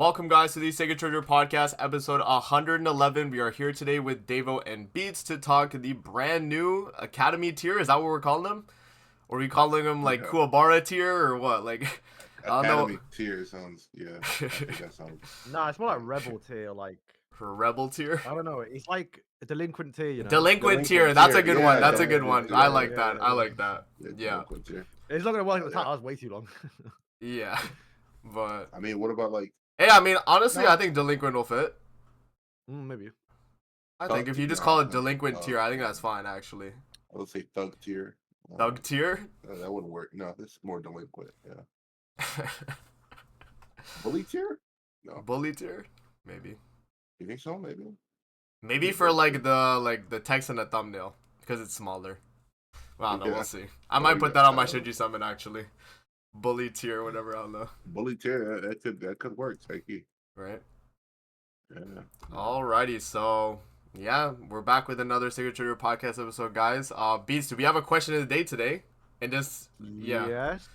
Welcome, guys, to the Sega Treasure Podcast, episode 111. We are here today with Davo and Beats to talk the brand new Academy tier. Is that what we're calling them? Or are we calling them like Kuwabara tier or what? Like, I don't Academy know. tier sounds, yeah. I think that sounds. Nah, it's more like Rebel tier. Like, For Rebel tier? I don't know. It's like a Delinquent tier, you know? Delinquent tier. That's a good Yeah, one. That's a good Delinquent one. tier. I like Yeah, that. yeah, I yeah. like that. Yeah. Delinquent tier. It's not gonna work at the time. That was way too long. Yeah. But, I mean, what about like? hey, I mean, honestly, No. I think Delinquent will fit. Maybe. I Thug think if you just tier? call it No. Delinquent tier, I think that's fine, actually. I would say thug tier. Thug tier? That wouldn't work. No, this is more delinquent. Yeah. Bully tier? No. Bully tier? Maybe. You think so? Maybe. Maybe for like the text and the thumbnail because it's smaller. Well, no, Yeah. we'll see. I might put that on my Shinji summon actually. Bully tier, whatever. I don't know. Bully tier. That could work. Takey. Right. Yeah. Alrighty. So yeah, we're back with another Signature Podcast episode, guys. Beats, do we have a question of the day today? And just yeah. Yes.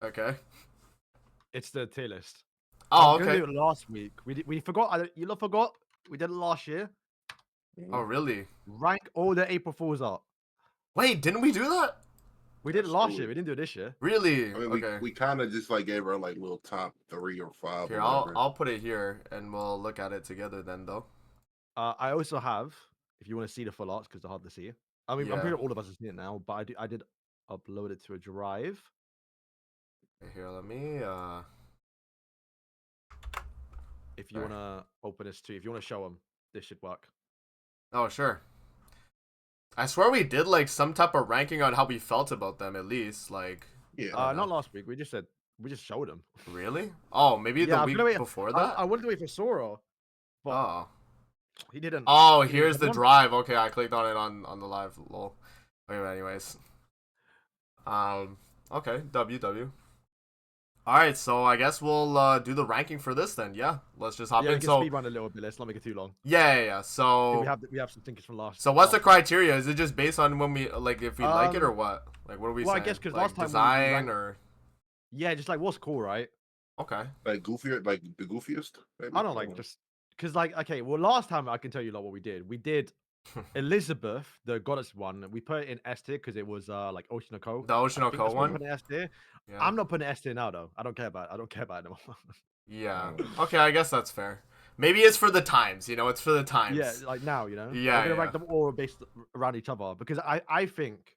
Okay. It's the tier list. Oh, We didn't okay. do it last week. We forgot. You lot forgot. We did it last year. Oh, really? Rank all the April Fools up. Wait, didn't we do that? We did it That's last cool. year. We didn't do it this year. Really? I mean, Okay. we kind of just like gave her like little top 3 or 5. Here, or I'll whatever. I'll put it here and we'll look at it together then, though. I also have, if you want to see the full arts, because they're hard to see. I mean, I'm Yeah. pretty sure all of us have seen it now, but I did upload it to a drive. Here, let me If you want to open this too, if you want to show them, this should work. Oh, sure. I swear we did like some type of ranking on how we felt about them at least. Like, Yeah. I don't Not know. last week. We just showed them. Really? Oh, maybe Yeah, the I'm week gonna wait- before that? I wanted to wait for Sora, but Oh. he didn't. Oh, he didn't here's have the one. drive. Okay, I clicked on it on the live. Lol. Okay, anyways. Okay, W. Alright, so I guess we'll do the ranking for this then. Yeah, let's just hop Yeah, we in. can So, speed run a little bit. Let's not make it too long. yeah. So, We have some thinkers from last. so what's the last- criteria? Is it just based on when we like if we like it or what? Like, what are we well, I saying? guess 'cause Like, last time we design ranked- or Yeah, just like what's cool, right? okay. Like goofier, like the goofiest. Maybe? I don't like just because like okay, well last time I can tell you like what we did. We did Elizabeth, the goddess one. We put it in S tier because it was like Oshinoko. The Oshinoko one. Put in S tier. Yeah. I'm not putting S tier now though. I don't care about it. I don't care about it anymore. Yeah. Okay, I guess that's fair. Maybe it's for the times, you know, it's for the times. Yeah, like now, you know. Yeah, I'm gonna yeah. rank them all based around each other because I think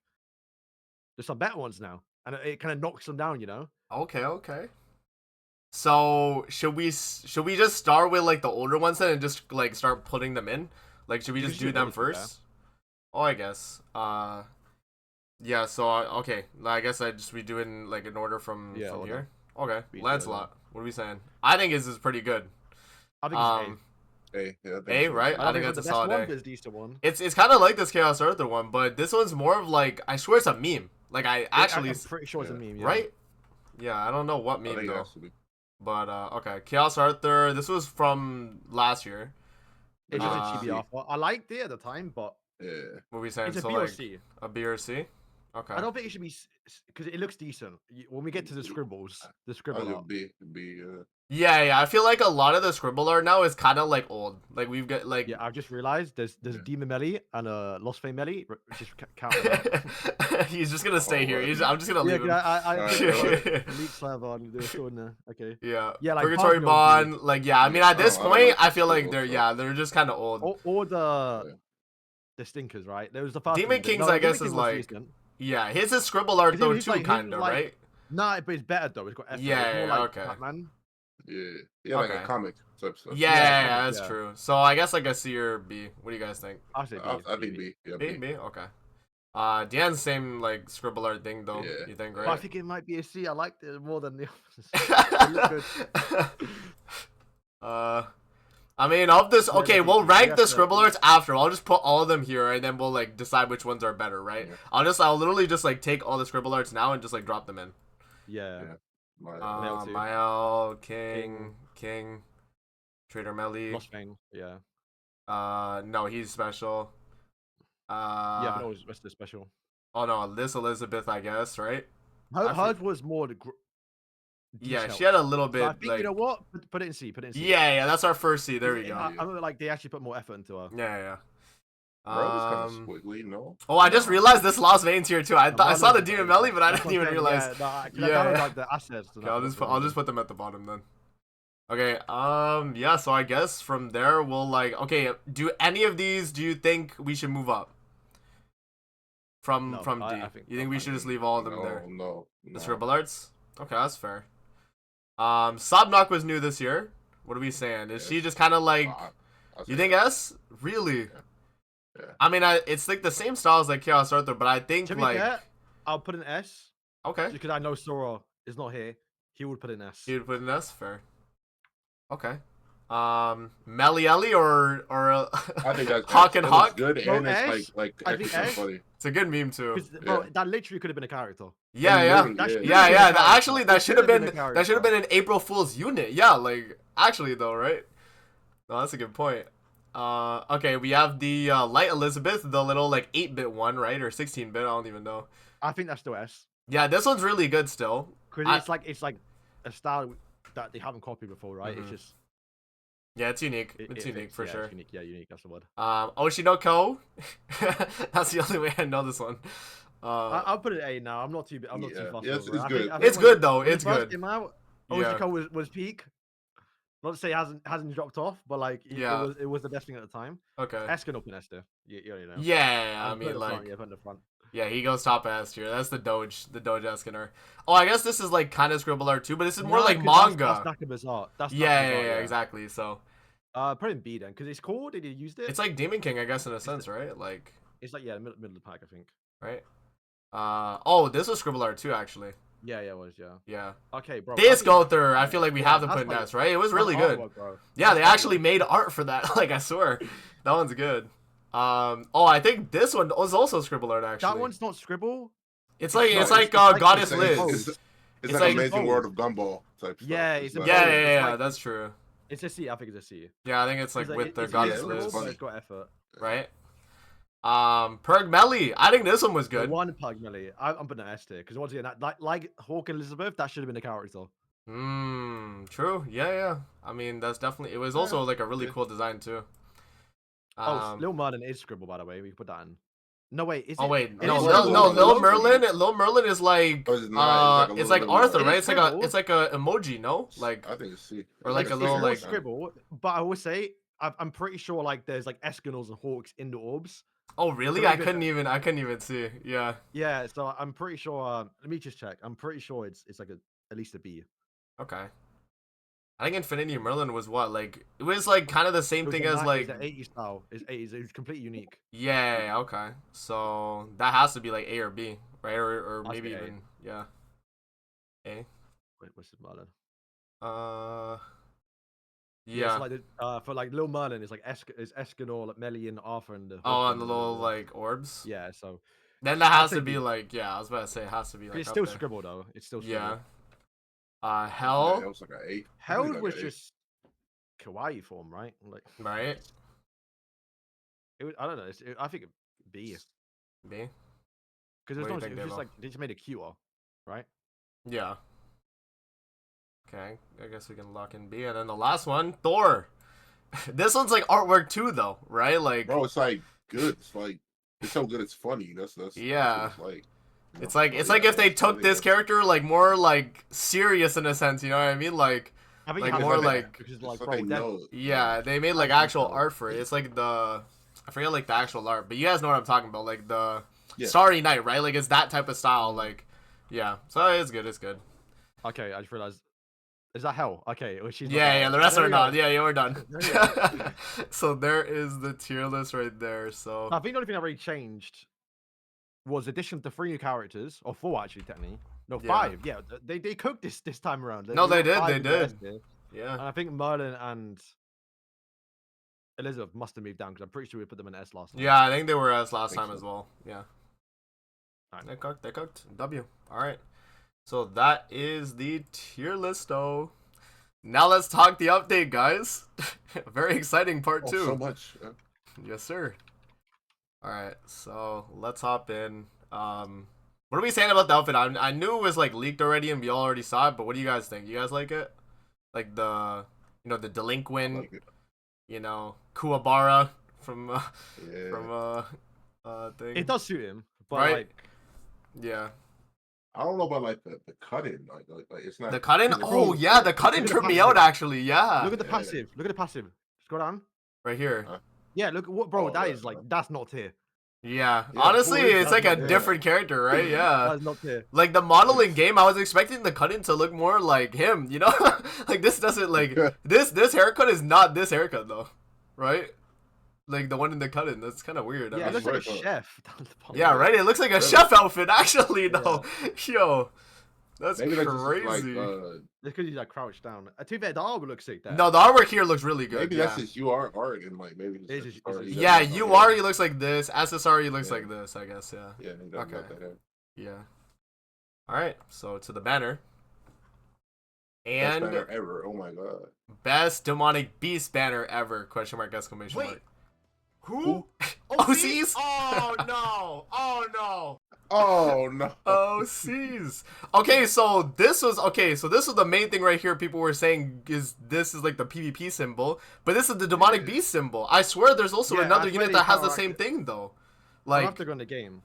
there's some better ones now, and it kind of knocks them down, you know. Okay. So should we just start with like the older ones then and just like start putting them in? Like should we We just should do them both do that. first? Oh, I guess. Yeah. So okay, I guess we do it in like an order from Yeah, from order. here. Okay, We do it, Lancelot. What are we saying? I think this is pretty good. I think it's Hey, yeah, I think A, so. right? I think it's that's the a best solid one, A. but it's a decent one. It's kind of like this Chaos Arthur one, but this one's more of like I swear it's a meme. Like I actually I'm pretty sure it's a yeah. meme, yeah. right? Yeah, I don't know what I meme think it though. has to be. But okay, Chaos Arthur. This was from last year. It's just a Uh, chibi alpha. I liked it at the time, but Yeah. What are we saying? it's a So B or like C. a B or C? Okay. I don't think it should be because it looks decent. When we get to the scribbles, the I'll scribble give art. B. Yeah. I feel like a lot of the scribble art now is kind of like old. Like we've got like. Yeah, I've just realized there's Yeah. Demon Melly and Lost Fame Melly, which is count. He's just gonna stay Oh, here. what? I'm just gonna Yeah, leave him. I Alright, leak server and do a in there. Okay. Yeah. Yeah, like Purgatory Pablo Bond. Like yeah. I mean, at this I don't point, like I feel like scribble they're stuff. they're just kind of old. Or the Yeah. the stinkers, right? There was the first Demon one we did. Kings, No, I guess, Demon is King was like- decent. Yeah. His is scribble art 'Cause though he's too, like- he's kind of like- right. Nah, but it's better though. It's got S. Yeah, it's more yeah, like okay. Batman. Yeah, like Okay. a comic type stuff. Yeah, that's yeah. true. So I guess like a C or B. What do you guys think? I say B. I think B. Yeah, B, B. B, okay. Deanne's same like scribble art thing though. Yeah. You think, But I right? think it might be a C. I liked it more than the others. They look good. I mean, of this, Yeah, okay, the we'll B, rank yeah, the the scribble B. arts after. I'll just put all of them here, and then we'll like decide which ones are better, right? Yeah. I'll literally just like take all the scribble arts now and just like drop them in. Yeah. Yeah. My, Mail too. Mael, King, Trader Melly. Lost Fame. Yeah. No, he's special. Yeah, but always rest of special. Oh no, this Elizabeth, I guess, right? I feel- Hers was more the Yeah, detailed. she had a little So bit I think like. you know what? Put it in C. Put it in C. Yeah, that's our first C. There we I go. remember like they actually put more effort into her. Yeah. Bro, this kind of squiggly, no? Oh, I just realized this Lost Veins here too. I saw the Marlon's Demon Melly, but I didn't even realize. Yeah, no, that was like the assets. Okay, I'll just put them at the bottom then. Okay, yeah, so I guess from there we'll like, okay, do any of these, do you think we should move up? From D. I think, you think we should just leave all of them there? No. The Scribble Arts? Okay, that's fair. Sobnok was new this year. What are we saying? Is she just kind of like, you think S? Really? Yeah. I mean, it's like the same style as like Chaos Arthur, but I think to be like, fair, I'll put an S. Okay. Because I know Sora is not here. He would put an S. He would put an S? Fair. Okay. Melieli or I think that's Hawk and Hawk? good, Bro, and S, it's like I think extra S. funny. It's a good meme too. Bro, that literally could have been a character. Yeah. Actually, that should have been an April Fool's unit. Yeah, like actually though, right? No, that's a good point. Okay, we have the Light Elizabeth, the little like 8-bit one, right, or 16-bit? I don't even know. I think that's still S. Yeah, this one's really good still. Because it's like a style that they haven't copied before, right? It's just. Yeah, it's unique. It's unique for sure. It's unique. Yeah, unique. That's the word. Oshinoko. That's the only way I know this one. I'll put it A now. I'm not too fussed. Yes, over it's it. good. I think It's good though. when it It's first good. came out, Yeah. Oshiko was peak. Not to say it hasn't dropped off, but like it was the best thing at the time. Okay. S can open S there. You know. Yeah, I mean like. Put in the front. Yeah, he goes top S tier. That's the Doge Eskener. Oh, I guess this is like kind of Scribble art too, but this is more like manga. That's Nakaba's art. That's yeah, exactly. So. Put in B then, because it's cool. Did you used it? It's like Demon King, I guess, in a sense, right? Like. It's like middle of the pack, I think. Right. Oh, this was Scribble art too, actually. Yeah, it was. Yeah. Okay, bro. This Gother, I feel like we have to put in S, right? It was really good. Yeah, they actually made art for that. Like I swear, that one's good. Oh, I think this one was also Scribble art actually. That one's not Scribble. It's like Goddess Liz. It's like Amazing World of Gumball type stuff. Yeah, that's true. It's a C. I think it's a C. Yeah, I think it's like with the Goddess Liz. It's got effort. Right. Perg Melly. I think this one was good. One Perg Melly. I'm putting an S tier because once again, like Hawk and Elizabeth, that should have been a character. True. Yeah. I mean, that's definitely. It was also like a really cool design too. Lil Merlin is Scribble, by the way. We can put that in. No wait, is it? Oh wait, it no, is Lil Merlin is like it's like Arthur, right? Scribble. It's like a emoji, no? Like I think it's C. Or like a little like Scribble, but I will say I'm pretty sure like there's like Escanors and Hawks in the orbs. Oh really? So I couldn't even see. Yeah. Yeah, so I'm pretty sure. Let me just check. I'm pretty sure it's like at least a B. Okay. I think Infinity Merlin was what, like it was like kind of the same thing as like it's 80s style. It's 80s. It's completely unique. Yeah. Okay. So that has to be like A or B, right? Or maybe even A. Wait, what's the Merlin? Yeah. So like for like Lil Merlin is like Escanor, like Melly and Arthur and the. And the little like orbs. Yeah. So. Then that has to be like I was about to say it has to be like. It's still Scribble though. It's still Scribble. Yeah. Hell. That was like an 8. Hell was just kawaii form, right? Like. Right. It was, I don't know. I think B. B. Because it was just like they just made it cuter, right? Yeah. Okay, I guess we can lock in B, and then the last one, Thor. This one's like artwork too, though, right? Like, bro, it's like good. It's like it's so good, it's funny. That's yeah. That's what it's like. It's like if they took this character like more like serious in a sense, you know what I mean? Like more like yeah, they made like actual art for it. It's like I forget like the actual art, but you guys know what I'm talking about, like the Starry Night, right? Like it's that type of style, like yeah. So it's good. Okay, I just realized. Is that Hell? Okay, well, she's yeah. The rest are not. Yeah, we're done. So there is the tier list right there. So I think the only thing that really changed was addition to 3 new characters, or 4 actually, technically. No, 5. Yeah, they cooked this time around. No, they did. Yeah. And I think Merlin and Elizabeth must have moved down because I'm pretty sure we put them in S last time. Yeah, I think they were S last time as well. Yeah. Right. They cooked. W. All right. So that is the tier list, though. Now let's talk the update, guys. Very exciting part 2. So much. Yeah. Yes, sir. All right, so let's hop in. What What are we saying about the outfit? I knew it was like leaked already and we all already saw it, but what do you guys think? You guys like it? Like the, the Delinquent, like it. Kuwabara from Yeah. thing. It does suit him, but Right? like, Yeah. I don't know about like the cut-in. Like it's not The cut-in? it's Oh, cool. yeah, the cut-in Look at the tripped me passive. out, actually. Yeah. look at the Yeah. passive. Look at the passive. Scroll down. Right here. Huh? Yeah, look what, bro. Oh, That yeah, is like that's not tier. Yeah. Yeah, Honestly, boys, it's that's like a not it. different character, right? Yeah. That's not tier. Like the modeling game, I was expecting the cut-in to look more like him, you know? Like this doesn't like this haircut is not this haircut though. Right? Like the one in the cut-in. That's kind of weird. Yeah, it looks like a right, chef. down the bottom. Yeah, right? It looks like a Really? chef outfit actually though. Yo. That's Maybe that's just crazy. like It's because he's like crouched down. To be fair, the artwork looks sick there. No, the artwork here looks really good. maybe yeah. that's just art and like maybe It's just just- it's just- Yeah, doesn't know UR that. he looks like this. SSR he looks Yeah. like this, I guess, yeah. Yeah, he doesn't know Okay. that. Yeah. Alright, so to the banner. Best And banner ever. Oh my god. best demonic beast banner ever. Question mark, exclamation Wait. mark. Who? OCs? OCs? Oh no. Oh no. Oh no. OCs. Okay, so this was the main thing right here people were saying this is like the PvP symbol, but this is the demonic Yeah. beast symbol. I swear there's also Yeah, another I swear unit they that has the counteract same it. thing though. I'll have Like to go in the game.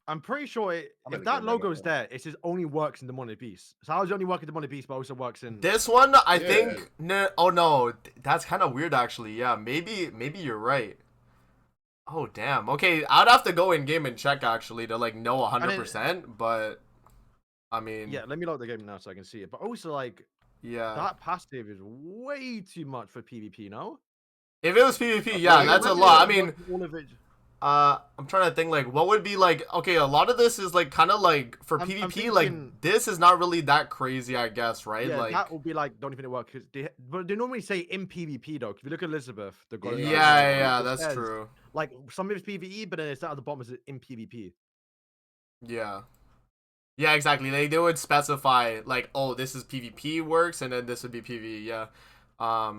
I'm pretty sure I'm if gonna that get that logo's now. there, it says only works in Demonic Beast. So how does it only work in Demonic Beast, but also works in? this one, I Yeah. think. No, oh no, that's kind of weird actually. Yeah, maybe you're right. Oh damn. Okay, I'd have to go in game and check actually to like know 100%. But I mean, Yeah, let me load the game now so I can see it. But also, like, yeah. that passive is way too much for PvP. No. If it was PvP, I yeah, feel like that's a imagine lot. I Like, mean, all of it. I'm trying to think like what would be like. Okay, a lot of this is like kind of like for I'm PvP. Like thinking- this is not really that crazy, I guess, right? Yeah, like. that would be like don't even work because but they normally say in PvP though. If you look at Elizabeth, the goddess, Yeah, Yeah, it that's says, true. Like some of it's PvE, but then it's down at the bottom is in PvP. Yeah. Yeah, exactly. They would specify like, oh, this is PvP works, and then this would be PvE. Yeah. I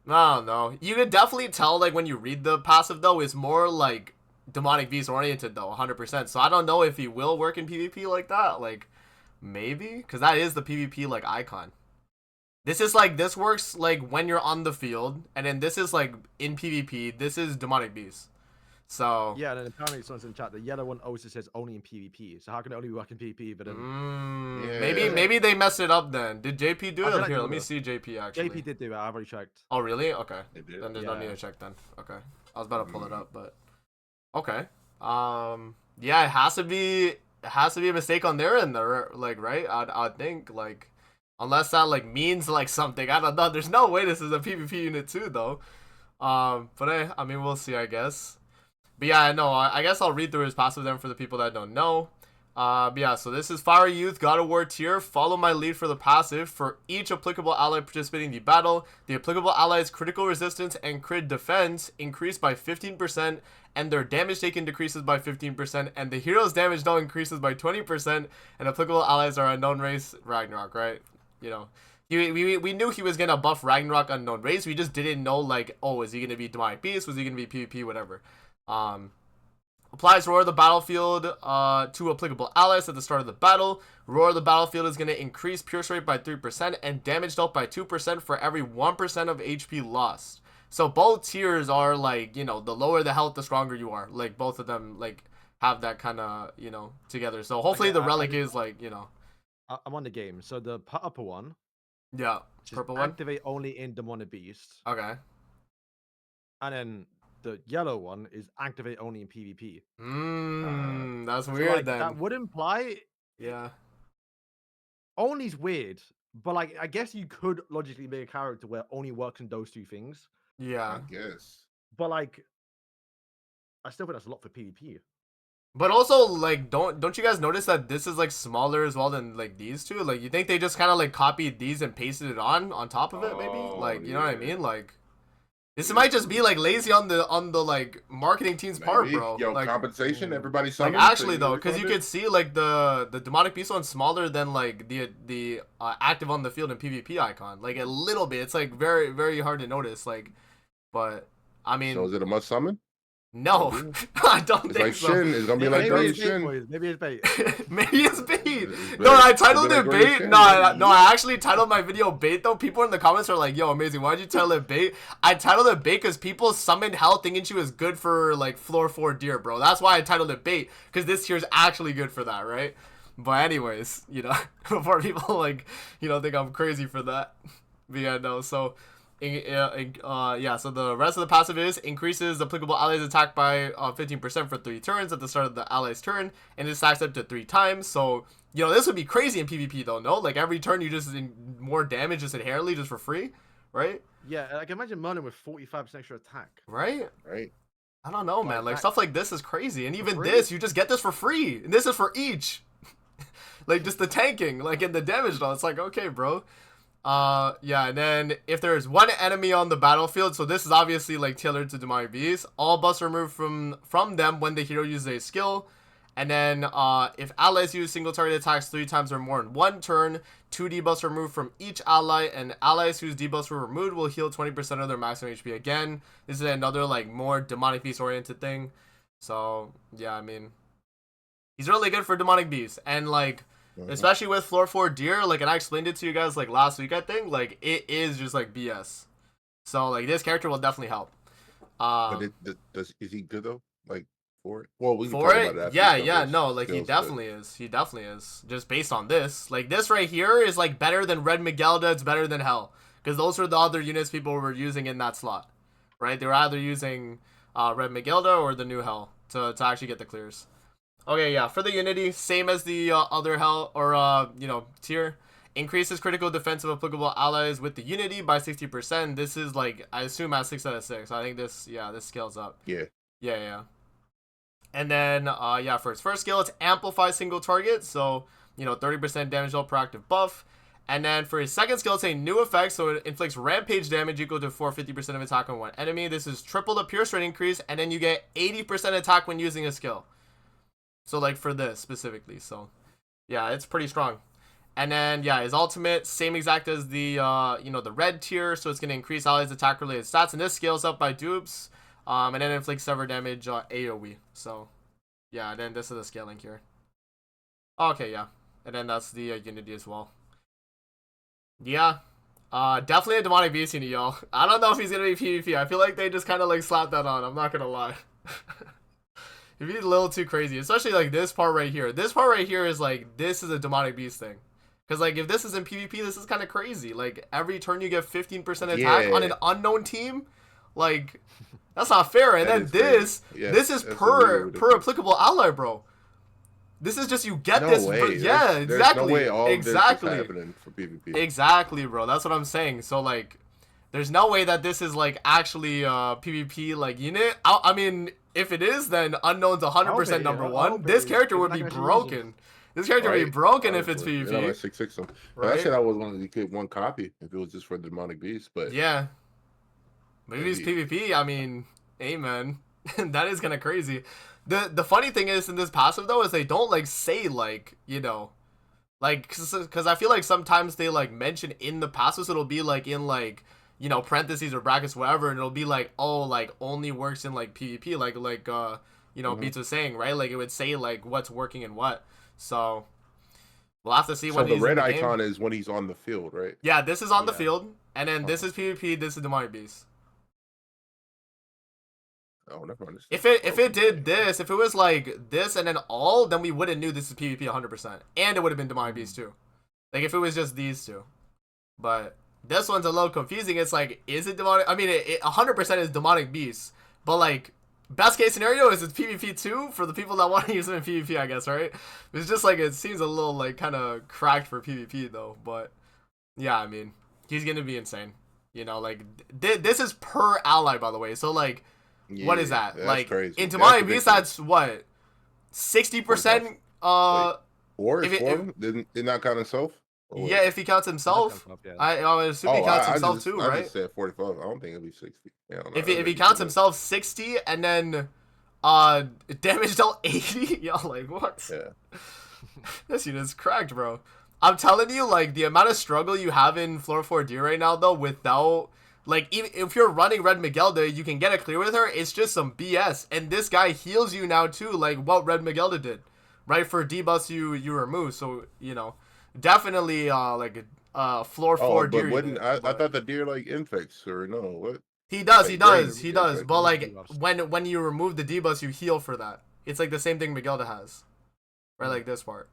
don't know. You could definitely tell like when you read the passive though, it's more like demonic beast oriented though, 100%. So I don't know if he will work in PvP like that. Like maybe because that is the PvP like icon. This is like this works like when you're on the field, and then this is like in PvP. This is demonic beast. So Yeah, and then apparently someone's in chat. The yellow one also says only in PvP. So how can it only work in PvP? But then Yeah. maybe they messed it up then. Did JP do I feel it? like Here, they let me would've. see JP actually. JP did do it. I've already checked. Oh really? Okay. They did. Then there's no need Yeah. to check then. Okay. I was about to pull it up, but okay. Yeah, it has to be a mistake on their end there, like, right? I'd think like unless that like means like something. I don't know. There's no way this is a PvP unit too though. But I mean we'll see, I guess. But yeah, no, I guess I'll read through his passive then for the people that don't know. But yeah, so this is Fire Youth, God of War tier. Follow my lead for the passive. For each applicable ally participating in the battle, the applicable ally's critical resistance and crit defense increase by 15%, and their damage taken decreases by 15%, and the hero's damage dealt increases by 20%, and applicable allies are unknown race Ragnarok, right? You know. We knew he was gonna buff Ragnarok unknown race. We just didn't know like, oh, is he gonna be demonic beast? Was he gonna be PvP? Whatever. Applies Roar of the Battlefield to applicable allies at the start of the battle. Roar of the Battlefield is going to increase Pierce rate by 3% and damage dealt by 2% for every 1% of HP lost. So both tiers are like, the lower the health, the stronger you are. Like both of them like have that kind of, together. So hopefully Okay, the relic is like, I'm on the game. So the upper one, yeah, which is purple one. activate only in Demonic Beast, Okay. and then the yellow one is activate only in PvP. That's So, weird like, then. that would imply Yeah. only's weird, but like I guess you could logically make a character where only works in those two things. Yeah. I guess. But like, I still think that's a lot for PvP. But also, like, don't you guys notice that this is like smaller as well than like these two? Like, you think they just kind of like copied these and pasted it on top of it, maybe? Oh, Like, you know what I yeah. mean? Like, this might just be like lazy on the like marketing team's part, Maybe. bro. Yo, like, compensation. Everybody like summons, actually so though, because you could see like the demonic beast one's smaller than like the active on the field and PvP icon, like a little bit. It's like very very hard to notice, like, but I mean. So is it a must summon? No, I don't It's think like so. Shin. It's gonna be like maybe Dirty it's bait, Shin. boys. Maybe it's bait. Maybe it's bait. It's No, bait. I titled It'll it be like bait. Shin. No, I actually titled my video bait though. People in the comments are like, "Yo, amazing. Why'd you title it bait?" I titled it bait because people summoned hell thinking she was good for like floor 4 deer, bro. That's why I titled it bait, because this tier is actually good for that, right? But anyways, you know, before people like, you know, think I'm crazy for that. But yeah, no. So yeah, so the rest of the passive is increases applicable allies attack by 15% for 3 turns at the start of the ally's turn, and it stacks up to 3 times. So, you know, this would be crazy in PvP though, no? Like every turn you just more damage just inherently just for free, right? Yeah, like imagine Merlin with 45% extra attack. Right? Right. I don't know, man. Like stuff like this is crazy, and even free? this, you just get this for free, and this is for each. Like just the tanking, like in the damage though. It's like, okay, bro. Yeah, and then if there's one enemy on the battlefield, so this is obviously like tailored to demonic beasts, all buffs are removed from them when the hero uses a skill. And then if allies use single target attacks 3 times or more in 1 turn, 2 debuffs are removed from each ally, and allies whose debuffs were removed will heal 20% of their maximum HP again. This is another like more demonic beast oriented thing. So yeah, I mean, he's really good for demonic beasts, and like especially with floor 4 deer, like, and I explained it to you guys like last week, I think, like it is just like BS. So like this character will definitely help. But is he good though? Like for it? Well, we can for talk it, about that. yeah, no, like he definitely is. He definitely is. Just based on this, like this right here is like better than Red Miguelda. It's better than Hell, because those are the other units people were using in that slot, right? They were either using Red Miguelda or the new Hell to actually get the clears. Okay, yeah, for the Unity, same as the other Hell or you know, tier. Increases critical defense of applicable allies with the Unity by 60%. This is like, I assume at 6 out of 6. I think this, yeah, this scales up. Yeah. And then, yeah, for its first skill, it's amplify single target. So, you know, 30% damage dealt per active buff. And then for his second skill, it's a new effect. So it inflicts rampage damage equal to 450% of attack on one enemy. This is triple the pierce rate increase. And then you get 80% attack when using a skill. So like for this specifically. So yeah, it's pretty strong. And then yeah, his ultimate, same exact as the you know, the red tier, so it's gonna increase allies attack related stats, and this scales up by dupes, and then inflicts sever damage AoE. So yeah, and then this is the scaling here. Okay, yeah, and then that's the Unity as well. Yeah, definitely a demonic beast unit, y'all. I don't know if he's gonna be PvP. I feel like they just kind of like slapped that on. I'm not gonna lie. It'd be a little too crazy, especially like this part right here. This part right here is like, this is a demonic beast thing. Because like if this is in PvP, this is kind of crazy. Like every turn you get 15% attack on an unknown team. Like that's not fair. And then this is per applicable ally, bro. This is just you get no this. Way. Yeah, exactly. No way all exactly. This is happening for PvP. Exactly, bro. That's what I'm saying. So like, there's no way that this is like actually PvP like unit. I mean, if it is, then unknown's 100% number one. This character would be broken. This character would be broken if it's PvP. Yeah, like 6-6 right? I said I was one you get one copy if it was just for the demonic beast, but yeah. Maybe it's PvP. I mean, hey man, that is kind of crazy. The funny thing is in this passive though is they don't like say like, you know, like because I feel like sometimes they like mention in the passives, it'll be like in like, you know, parentheses or brackets, whatever, and it'll be like, oh, like only works in like PvP, like you know, Beats was saying, right? Like it would say like what's working and what. So we'll have to see when the red icon is when he's on the field, right? Yeah, this is on the field, and then this is PvP. This is Demonic Beast. Oh, never understood. If it did this, if it was like this and then all, then we would have knew this is PvP 100%, and it would have been Demonic Beast too. Like if it was just these two, but this one's a little confusing. It's like, is it demonic? I mean, it 100% is Demonic Beast, but like best case scenario is it's PvP too for the people that want to use them in PvP, I guess, right? It's just like it seems a little like kind of cracked for PvP though, but yeah, I mean, he's gonna be insane. You know, like this is per ally, by the way. So like, what is that? Like crazy. in Demonic Beast, that's what 60%. Or did not count himself. Yeah, if he counts himself, I would assume he counts himself too, right? I just said 45. I don't think it'll be 60. Yeah, if he counts himself 60 and then damage dealt 80, yo, like what? Yeah. This unit's cracked, bro. I'm telling you, like the amount of struggle you have in floor 4 D right now, though, without Like, even if you're running Red Miguelda, you can get a clear with her. It's just some BS. And this guy heals you now, too, like what Red Miguelda did. Right? For debuffs you remove. So, you know, definitely, like, floor 4 but deer. wouldn't I thought the deer, like, infects, or no? What? He does, Like, he drain does, he infects. does. But, like, Debuffs. when you remove the debuffs, you heal for that. It's, like, the same thing Miguelda has. Right? Like, this part.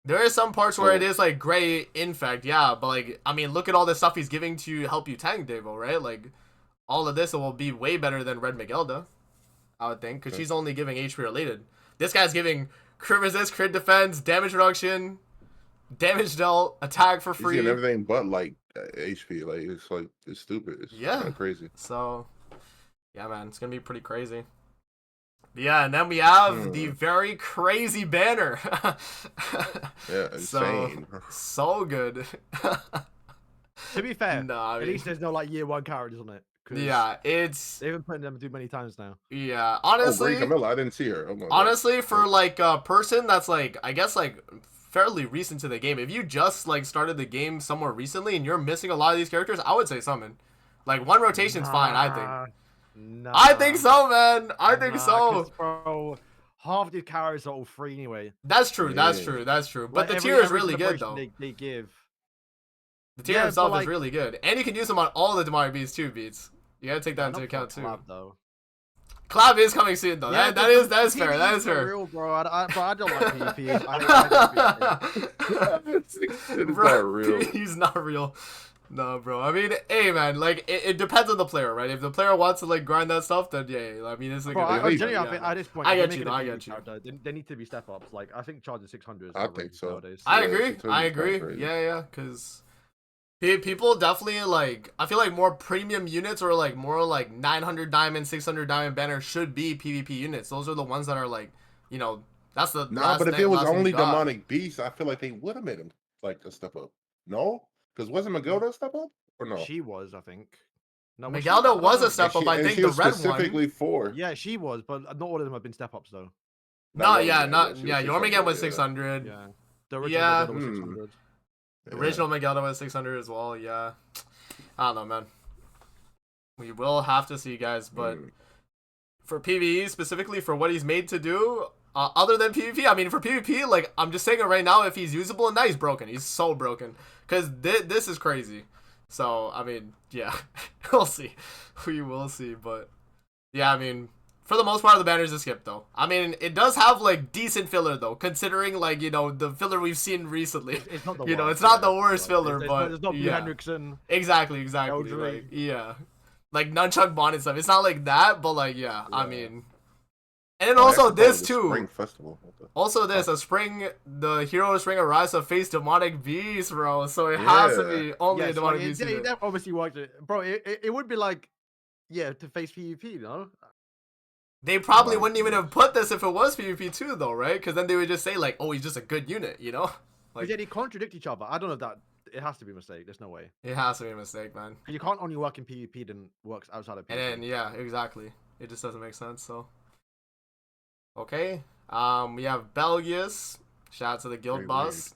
There are some parts where it is, like, gray infect, yeah, but, like, I mean, look at all the stuff he's giving to help you tank, Devo, right? Like, all of this will be way better than Red Miguelda, I would think, because she's only giving HP related. This guy's giving crit resist, crit defense, damage reduction, damage dealt, attack for He's free. getting everything but, like, HP. Like, it's stupid. It's Yeah. kind of crazy. So, yeah, man, it's going to be pretty crazy. Yeah, and then we have the very crazy banner. Yeah, insane. So good. To be fair, Nah, I at mean, least there's no like year 1 characters on it. 'cause yeah, it's they've been putting them too many times now. yeah. Oh, Honestly, Brie Camilla, I didn't see her. Oh my God. honestly, for like a person that's like, I guess like fairly recent to the game, if you just like started the game somewhere recently and you're missing a lot of these characters, I would say summon. Like one rotation's fine, I think. Nah, I think so, man. I think nah, so. 'cause, bro, half the characters are all free anyway. That's true. That's Yeah. true. That's true. But Like, the every- tier is every really good celebration though. They give. The tier Yeah, but, itself is like- really good, and you can use them on all the Damari beats too. Beats. You gotta take that into Not for account too. collab, though. Collab is coming soon though. Yeah, that is fair. That is PvP's not fair. real, bro. I don't like PvP. I hate PvP. It's Bro, not real. He's not real. No, bro. I mean, hey, man. Like, it depends on the player, right? If the player wants to like grind that stuff, then yeah. I mean, it's like. Bro, I think- genuinely, I think at this point, I if they're get you, making a I PvP get you. character, They need to be step ups. Like I think charging 600 is I think outrageous so. nowadays. I Yeah, agree. 600 I is kinda agree. crazy. Yeah, because people definitely like. I feel like more premium units or like more like 900 diamond, 600 diamond banner should be PvP units. Those are the ones that are like, you know, that's the. Nah, last but if thing- it was last thing you only got. demonic beasts, I feel like they would have made him like a step up. No, because wasn't Magelda a step up or no? She was, I think. No, was she? Miguelda I don't was know. a step up. I And think she the was red specifically one. for. Yeah, she was, but not all of them have been step ups though. No, Not yeah, Yormigan, not she yeah. was Yormigan was 600, 600. Yeah, the original Yeah. Miguelda was 600. The original Miguelda was 600 as well. Yeah, I don't know, man. We will have to see, guys. But for PvE specifically, for what he's made to do, other than PvP, I mean, for PvP, like I'm just saying it right now. If he's usable, now he's broken. He's so broken because this is crazy. So I mean, yeah, we'll see. We will see, but yeah, I mean. For the most part, the banner's a skip, though. I mean, it does have, like, decent filler, though, considering, like, you know, the filler we've seen recently. It's not the You know, worst, it's not yeah. the worst Like, filler, there's but there's not Blue yeah. Hendrickson. Exactly. Eldry. Like, yeah. Like, nunchuck bond and stuff. It's not like that, but, like, yeah, I Yeah. mean. And then also this, too. Spring festival. Also this, the hero of spring arrives to face demonic beast, bro. So it has to be only a Yes, demonic like, beast. it unit. obviously worked it. Bro, it would be like, yeah, to face PvP, you know? They probably Demonic wouldn't even beast. have put this if it was PvP too, though, right? Because then they would just say, like, oh, he's just a good unit, you know? But Like, yeah, they contradict each other. I don't know if that. It has to be a mistake. There's no way. it has to be a mistake, man. You can't only work in PvP, then works outside of PvP. And then yeah, exactly. It just doesn't make sense. So okay, we have Belgius. Shout out to the guild Very boss.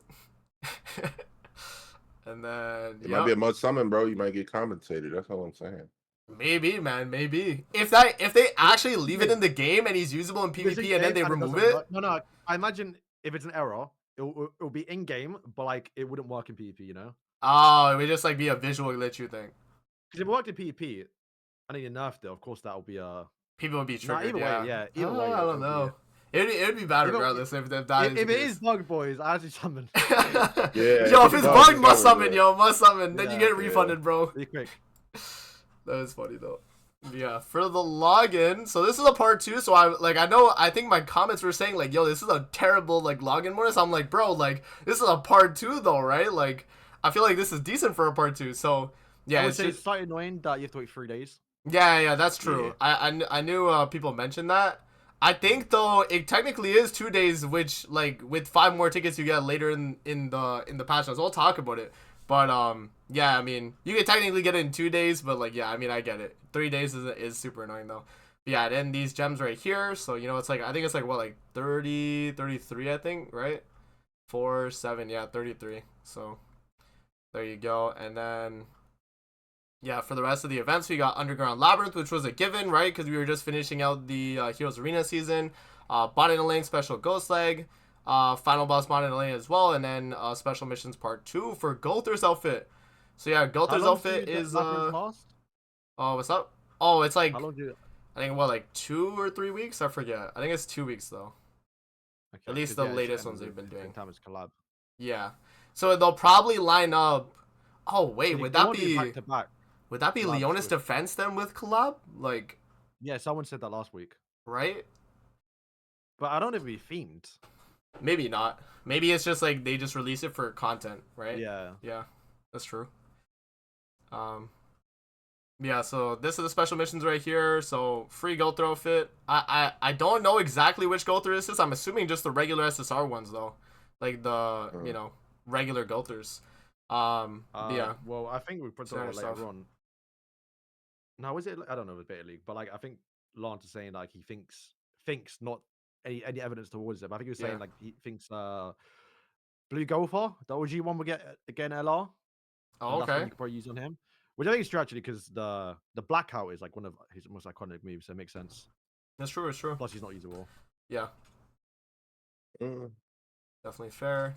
And then It might be a mud summon, bro. You might get compensated. That's all I'm saying. maybe, man, maybe if they actually leave it in the game and he's usable in If it's PvP and then in-game they and remove doesn't it. work- No. I imagine if it's an error, it'll be in game, but like it wouldn't work in PvP. You know? Oh, it would just like be a visual glitch, you think? Because if it worked in PvP, and then you nerfed it, of course that will be a. People would be Nah, triggered. either way, yeah. Either way, I it'll don't be know. It'd be bad Even- regardless if that If is. it the is case. bug boys, I actually summon. Yeah, Yo, if it's bug, must summon, yo, must summon. Then you Yeah, get yeah. refunded, bro. Be quick. That is funny though. Yeah, for the login. So this is a part 2. So I think my comments were saying like, yo, this is a terrible like login bonus. I'm like, bro, like this is a part 2 though, right? Like I feel like this is decent for a part 2. So yeah, I would it's say just, it's slightly annoying that you have to wait 3 days. yeah, that's true. Yeah. I knew people mentioned that. I think though it technically is 2 days, which like with 5 more tickets you get later in the patch notes. We'll talk about it. But yeah, I mean you can technically get it in 2 days, but like yeah, I mean I get it. 3 days is super annoying though. But yeah, then these gems right here. So you know it's like I think it's like what like 30, 33 I think, right? 4, 7, yeah, 33. So there you go. And then yeah, for the rest of the events, we got Underground Labyrinth, which was a given, right? Because we were just finishing out the Heroes Arena season. Bond in a Lane Special Ghost Leg. Final Boss Bond in a Lane as well. And then Special Missions Part 2 for Gulther's outfit. So yeah, How Gulther's long outfit do is... Labyrinth last? Oh, what's up? Oh, it's like... How long do you... I think, what, like 2 or 3 weeks? I forget. I think it's 2 weeks, though. Okay, At least 'cause, the yeah, latest it's ones ending they've been the same doing. time as collab. Yeah. So they'll probably line up... Oh, wait, would They that won't do be... back-to-back Would that be collabs Leonis with... Defense then with collab? Like, Yeah, someone said that last week. right? But I don't know if it'd be themed. Maybe not. Maybe it's just like they just release it for content, right? Yeah. Yeah, that's true. Yeah, so this is the special missions right here. So free Gulther outfit. I don't know exactly which Gulther this is. I'm assuming just the regular SSR ones though, like the you know regular Gulthers. Yeah. Well, I think we put that Standard later stuff. on. Now, is it? I don't know with Beta League, but like I think Lance is saying like he thinks not any evidence towards it. But I think he was saying Yeah. like he thinks Blue Gopher, the OG one, will get again LR. Oh, And that's one okay. you could probably use on him. Which I think is true actually because the blackout is like one of his most iconic moves, so it makes sense. That's true. It's true. Plus he's not usable. Yeah, Mm. definitely fair.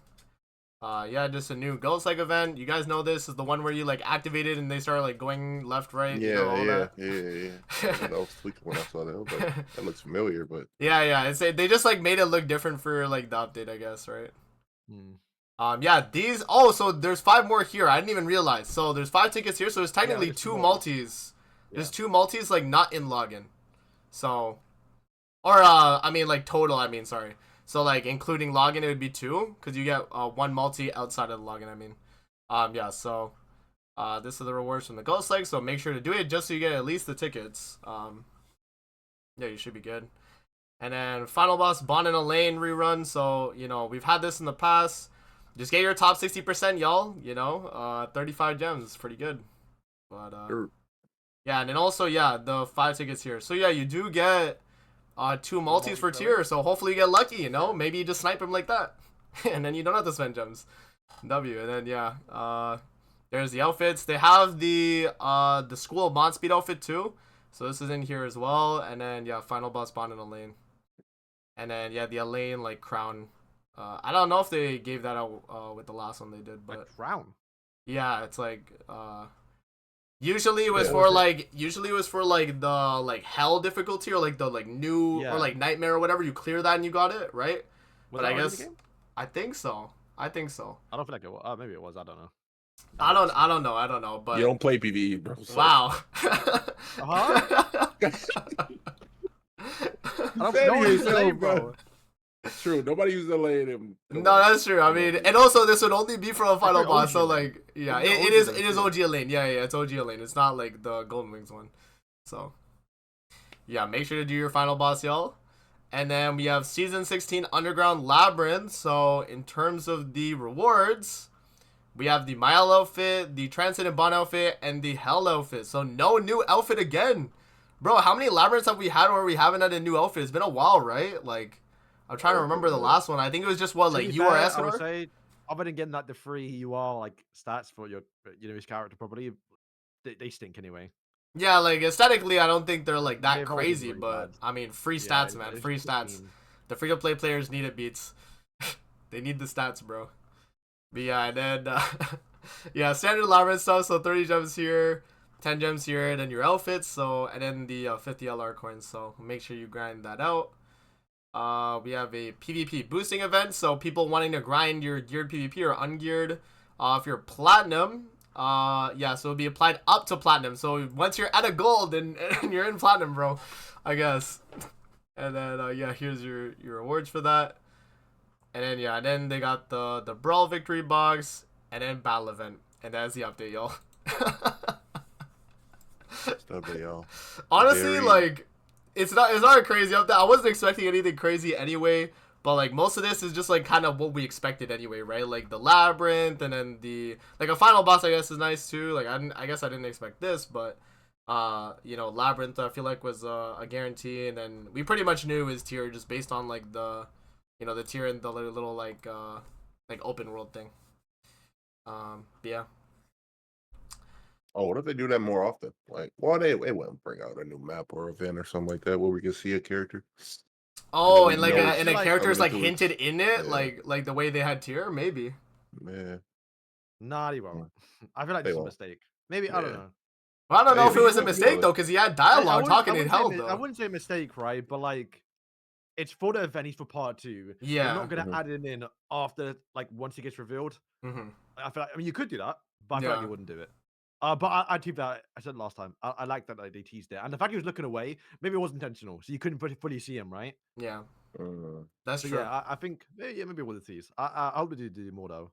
Yeah, just a new Ghost Like event. You guys know this is the one where you like activate it and they start like going left, right. Yeah, you know, all yeah, that. yeah. I was tweaking when I saw that. I was like, that looks familiar, but Yeah. They just like made it look different for like the update, I guess, right? Yeah, these. Oh, so there's 5 more here. I didn't even realize. So there's 5 tickets here. So there's technically there's 2 2 multis. Yeah. There's 2 multis like not in login. So, or I mean like total. I mean sorry. So like including login, it would be 2 because you get 1 multi outside of the login. I mean, yeah. So, this is the rewards from the Ghost Leg. So make sure to do it just so you get at least the tickets. Yeah, you should be good. And then Final Boss Bond in a Lane rerun. So you know we've had this in the past. Just get your top 60%, y'all. You know, 35 gems, pretty good. But yeah, and then also yeah, the 5 tickets here. So yeah, you do get 2 multis for tier. So hopefully you get lucky. You know, maybe you just snipe him like that, and then you don't have to spend gems. W. And then yeah, there's the outfits. They have the School of Mod Speed outfit too. So this is in here as well. And then yeah, Final Boss Bond in a Lane. And then yeah, the Elaine like crown. I don't know if they gave that out with the last one they did, but A crown. yeah, it's like usually it was for like the like hell difficulty or like the like new or like nightmare or whatever. You clear that and you got it, right? Was but that I already the guess game? I think so. I think so. I don't feel like it was. Maybe it was. I don't know. I don't know. But you don't play PvE, bro. So. Wow. I don't Say know to what yourself, say, bro. True. Nobody uses the lane him. No, that's true. I mean, and also this would only be from a final like boss, OG so lane. like, yeah, It's it is OG lane. Yeah, it's OG lane. It's not like the Golden Wings one. So, yeah, make sure to do your final boss, y'all. And then we have Season 16 Underground Labyrinth. So in terms of the rewards, we have the Mile outfit, the Transcendent Bond outfit, and the Hell outfit. So no new outfit again. Bro, how many labyrinths have we had where we haven't had a new outfit? It's been a while, right? Like, I'm trying to remember the last one. I think it was just what, like URS I or? would say, other than getting like the free UR like stats for your, his character properly, they stink anyway. Yeah, like aesthetically, I don't think they're like that They've always been crazy, really but bad. I mean, free stats, man, it's free just stats. mean. The free to play players need it, Beats. They need the stats, bro. But yeah, and then yeah, standard labyrinth stuff. So 30 gems here, 10 gems here, and then your outfits. So and then the 50 LR coins. So make sure you grind that out. We have a PvP boosting event. So people wanting to grind your geared PvP or ungeared. If you're platinum, yeah, so it'll be applied up to platinum. So once you're at a gold and you're in platinum, bro, I guess. And then yeah, here's your rewards for that. And then yeah, and then they got the Brawl victory box and then battle event. And that's the update, y'all. Update, y'all. Honestly, like it's not a crazy update. I wasn't expecting anything crazy anyway. But like most of this is just like kind of what we expected anyway, right? Like the labyrinth and then the like a final boss I guess is nice too. Like I guess I didn't expect this, but you know, labyrinth I feel like was a guarantee, and then we pretty much knew his tier just based on like the you know the tier and the little like open world thing. But yeah. Oh, what if they do that more often? Like, well, they wouldn't bring out a new map or event or something like that where we can see a character. Oh, and we like know and a like character's coming like into hinted its in it, yeah, like the way they had tier, maybe. man. Nah, he won't. I feel like They this is a won't. mistake. Maybe I don't Yeah. know. Well, I don't know if Maybe it was a you mistake know though, because he had I dialogue talking in held I though. wouldn't say mistake, right? But like, it's for the event. He's for part 2. You're Yeah. not gonna Mhm. add him in after like once he gets revealed. Hmm. I feel like, I mean, you could do that, but I feel like Yeah. you wouldn't do it. But I keep that. I said last time. I like that like, they teased it, and the fact he was looking away, maybe it was intentional, so you couldn't fully see him, right? Yeah. Uh, That's So true. yeah, I think yeah, maybe it was a tease. I hope they do more though.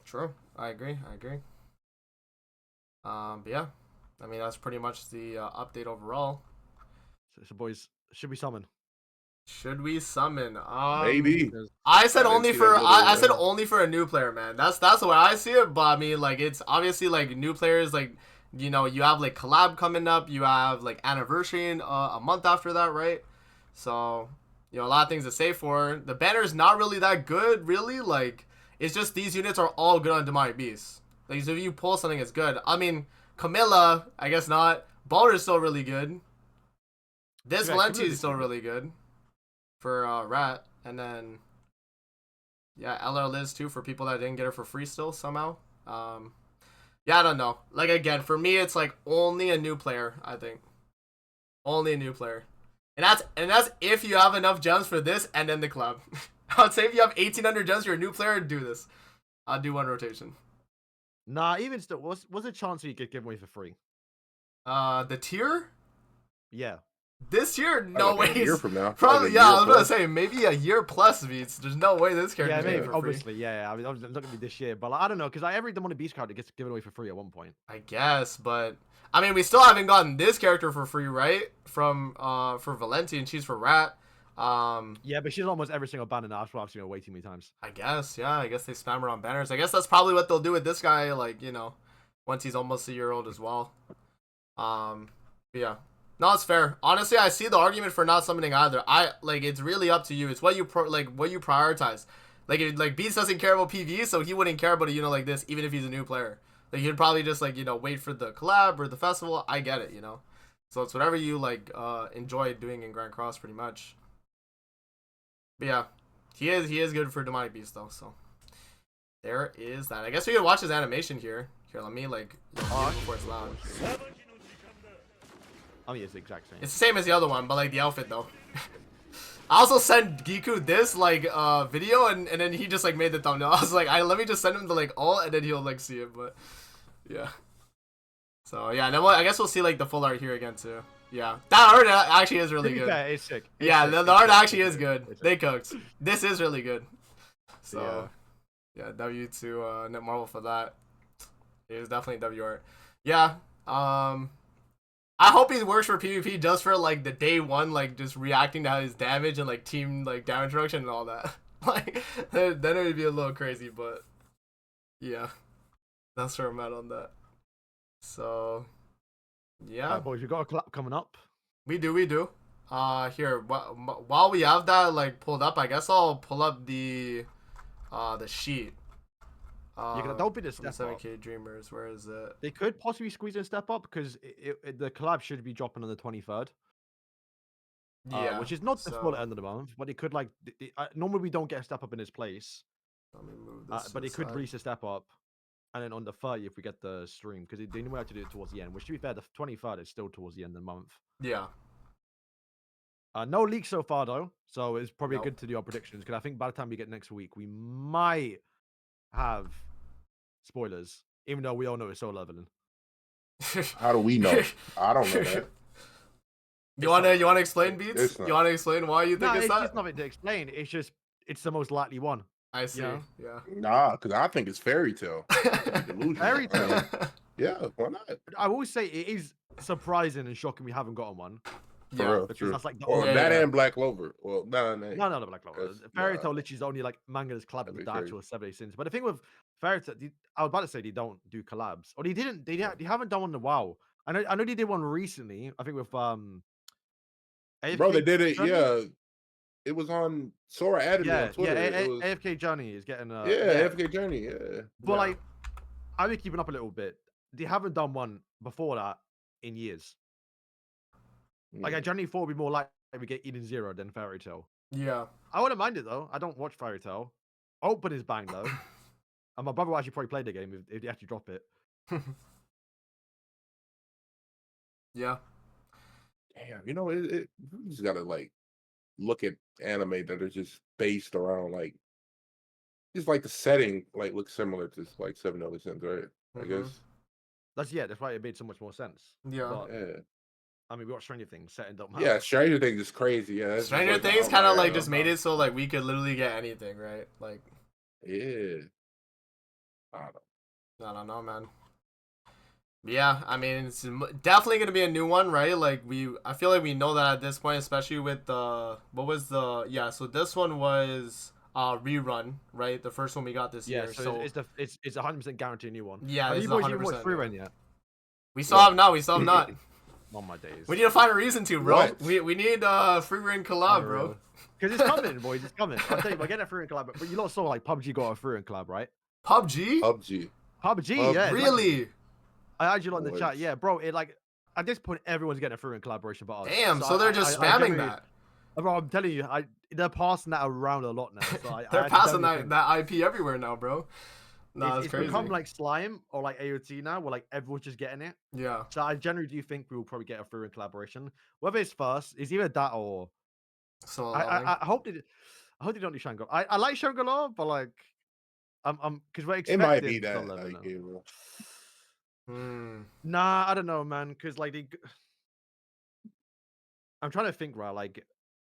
True. I agree. I agree. But yeah, I mean that's pretty much the update overall. So boys, should we summon? Should we summon? maybe. Because I said I didn't only see for that little, I said only for a new player, man. That's the way I see it. But I mean, like it's obviously like new players, like you know, you have like collab coming up, you have like anniversary in a month after that, right? So you know, a lot of things to say for the banner's not really that good, really. Like it's just these units are all good on demonic beasts. Like so if you pull something, it's good. I mean, Camilla, I guess not. Balder's still really good. This Yeah, Valenti Camilla's is still good. really good for Rat, and then yeah, LR Liz too for people that didn't get her for free still somehow. Yeah, I don't know. Like again, for me, it's like only a new player. I think only a new player, and that's if you have enough gems for this and then the club. I'd say if you have 1,800 gems for a new player, do this. I'll do one rotation. Nah, even still, what's a chance you could give away for free? The tier Yeah. this year, no like a year ways. from now. Probably Like a yeah. year I was gonna plus. say maybe a year plus beats. There's no way this Yeah, character's maybe. getting for free. Obviously, yeah. I mean, it's not gonna be this year, but like, I don't know because like, every demonic beast card gets given away for free at one point. I guess, but I mean, we still haven't gotten this character for free, right? From for Valenti, and she's for Rat. Yeah, but she's almost every single banner now. That's why I've seen her way too many times. I guess, yeah. I guess they spam her on banners. I guess that's probably what they'll do with this guy, like you know, once he's almost a year old as well. But yeah. No, it's fair. Honestly, I see the argument for not summoning either. I like it's really up to you. It's what you what you prioritize. Like if, like Beats doesn't care about PvE, so he wouldn't care about a like this, even if he's a new player. Like he'd probably just like wait for the collab or the festival. I get it, So it's whatever you like enjoy doing in Grand Cross, pretty much. But yeah, he is good for Demonic Beast though. So there is that. I guess we could watch his animation here. Here, let me like before it's loud. I mean, it's the exact same. It's the same as the other one, but like the outfit though. I also sent Giku this like video and then he just like made the thumbnail. I was like, let me just send him the like all and then he'll like see it, but yeah. So yeah, then I guess we'll see like the full art here again too. Yeah, that art actually is really good. Fair, it's sick. Yeah, sick. the art actually is good. They cooked. This is really good. So yeah, W to Net Marvel for that. It was definitely W art. Yeah. I hope he works for PvP just for like the day one, like just reacting to his damage and like team like damage reduction and all that. Like then it would be a little crazy, but yeah, that's where I'm at on that. So yeah, Boys, we got a collab coming up. we do. Here, while we have that like pulled up, I guess I'll pull up the sheet. Yeah, don't be the step up. 7K Dreamers, where is it? They could possibly squeeze in step up because the collab should be dropping on the 23rd. Yeah, which is not the full end of the month, but it could like normally we don't get a step up in its place. Let me move this. But it could release a step up, and then on the 30th we get the stream because they knew how to do it towards the end. Which to be fair, the 23rd is still towards the end of the month. Yeah. No leaks so far though, so it's probably good to do our predictions because I think by the time we get next week, we might have spoilers, even though we all know it's so leveling. How do we know? I don't know that. You wanna explain, Beats? You wanna explain why you think it's that? It's nothing to explain. It's the most likely one. I see. Yeah. Nah, because I think it's fairy tale. Fairy tale. Yeah, why not? I always say it is surprising and shocking we haven't gotten one. For real, Because that's like the or only... that and Black Clover. Well, no, No, Black Clover. Fairy Tail literally is the only like manga that's collabed with the actual 7 Days Since. But the thing with Fairy Tail, I was about to say they don't do collabs, or they didn't. They haven't done one in a while. I know they did one recently. I think with AFK bro, they did it. Journey? Yeah, it was on Sora added me on Twitter. AFK Journey is getting AFK Journey. Yeah, but like I've been keeping up a little bit. they haven't done one before that in years. Like I generally thought it'd be more likely we get Eden Zero than Fairy Tail. Yeah. I wouldn't mind it though. I don't watch Fairy Tail. Open is bang though. And my brother will actually probably play the game if they actually drop it. Yeah. Damn, you know, you just gotta like look at anime that are just based around like just like the setting like looks similar to like Seven Deadly Sins, right? I guess. That's why it made so much more sense. Yeah. But, Yeah. I mean, we got Stranger Things setting don't matter. Yeah, Stranger Things is crazy. Yeah, that's just, Stranger like, the Things kind of outlier, like just made it so like we could literally get anything, right? Like, yeah. I I don't know, man. Yeah, I mean, it's definitely gonna be a new one, right? Like I feel like we know that at this point, especially with so this one was rerun, right? The first one we got this year. So it's 100% guaranteed a new one. Yeah, Have it's you boys even 100% watched Free Run yet? We still have not. We still have not. On my days. We need to find a reason to, bro. What? We need Free Run collab, bro. Because it's coming, boys. It's coming. I'll tell you, we're getting a Free Run collab. But you lot saw like PUBG got a Free Run collab, right? PUBG? PUBG, yeah. Really? Exactly. I added you lot in the chat. Yeah, bro. It like at this point everyone's getting a Free Run collaboration, but us. Damn. So they're just spamming that. Bro, I'm telling you, they're passing that around a lot now. So they're passing that IP everywhere now, bro. No, it's crazy. It's become like Slime or like AOT now, where like everyone's just getting it. Yeah. So I generally do think we will probably get a Free Run collaboration. Whether it's first, it's either that or. So I hope they don't do Shangri-La. I like Shangri-La, but like, I'm because we're expecting. It might be that. Like, Nah, I don't know, man. Because like I'm trying to think, right? Like,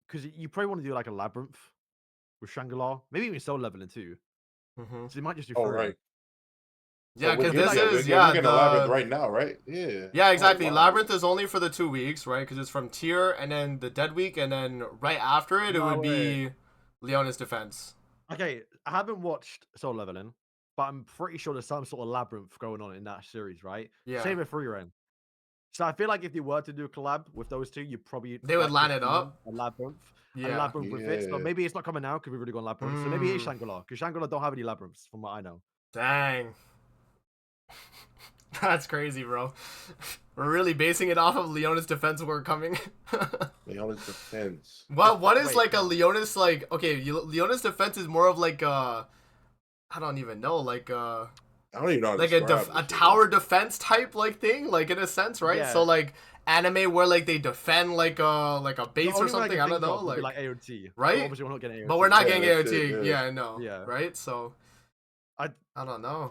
because you probably want to do like a labyrinth with Shangri-La, maybe even Soul Leveling too. So they might just do. Right. Yeah, because we're getting Labyrinth right now, right? Yeah. Yeah, exactly. Labyrinth is only for the 2 weeks, right? Because it's from tier, and then the Dead Week, and then right after it, it would be Leona's Defense. Okay, I haven't watched Soul Leveling, but I'm pretty sure there's some sort of labyrinth going on in that series, right? Yeah. Same with Free Run. So I feel like if they were to do a collab with those two, you probably they would line it up. A labyrinth. Yeah. A labyrinth with it. But maybe it's not coming now because we've already gone labyrinth. So maybe it's Shangri-La, because Shangri-La don't have any labyrinths from what I know. Dang. That's crazy, bro. We're really basing it off of Leona's Defense we're coming. Leona's Defense. What is like a Leona's like? Okay, Leona's Defense is more of like I don't even know, like I don't even know how to like a tower defense type like thing, like in a sense, right? Yeah. So like anime where like they defend like a base or something. I don't know, like AOT, right? Obviously, we're not getting AOT. But we're not getting AOT. Yeah, no. Yeah. Right. So I don't know.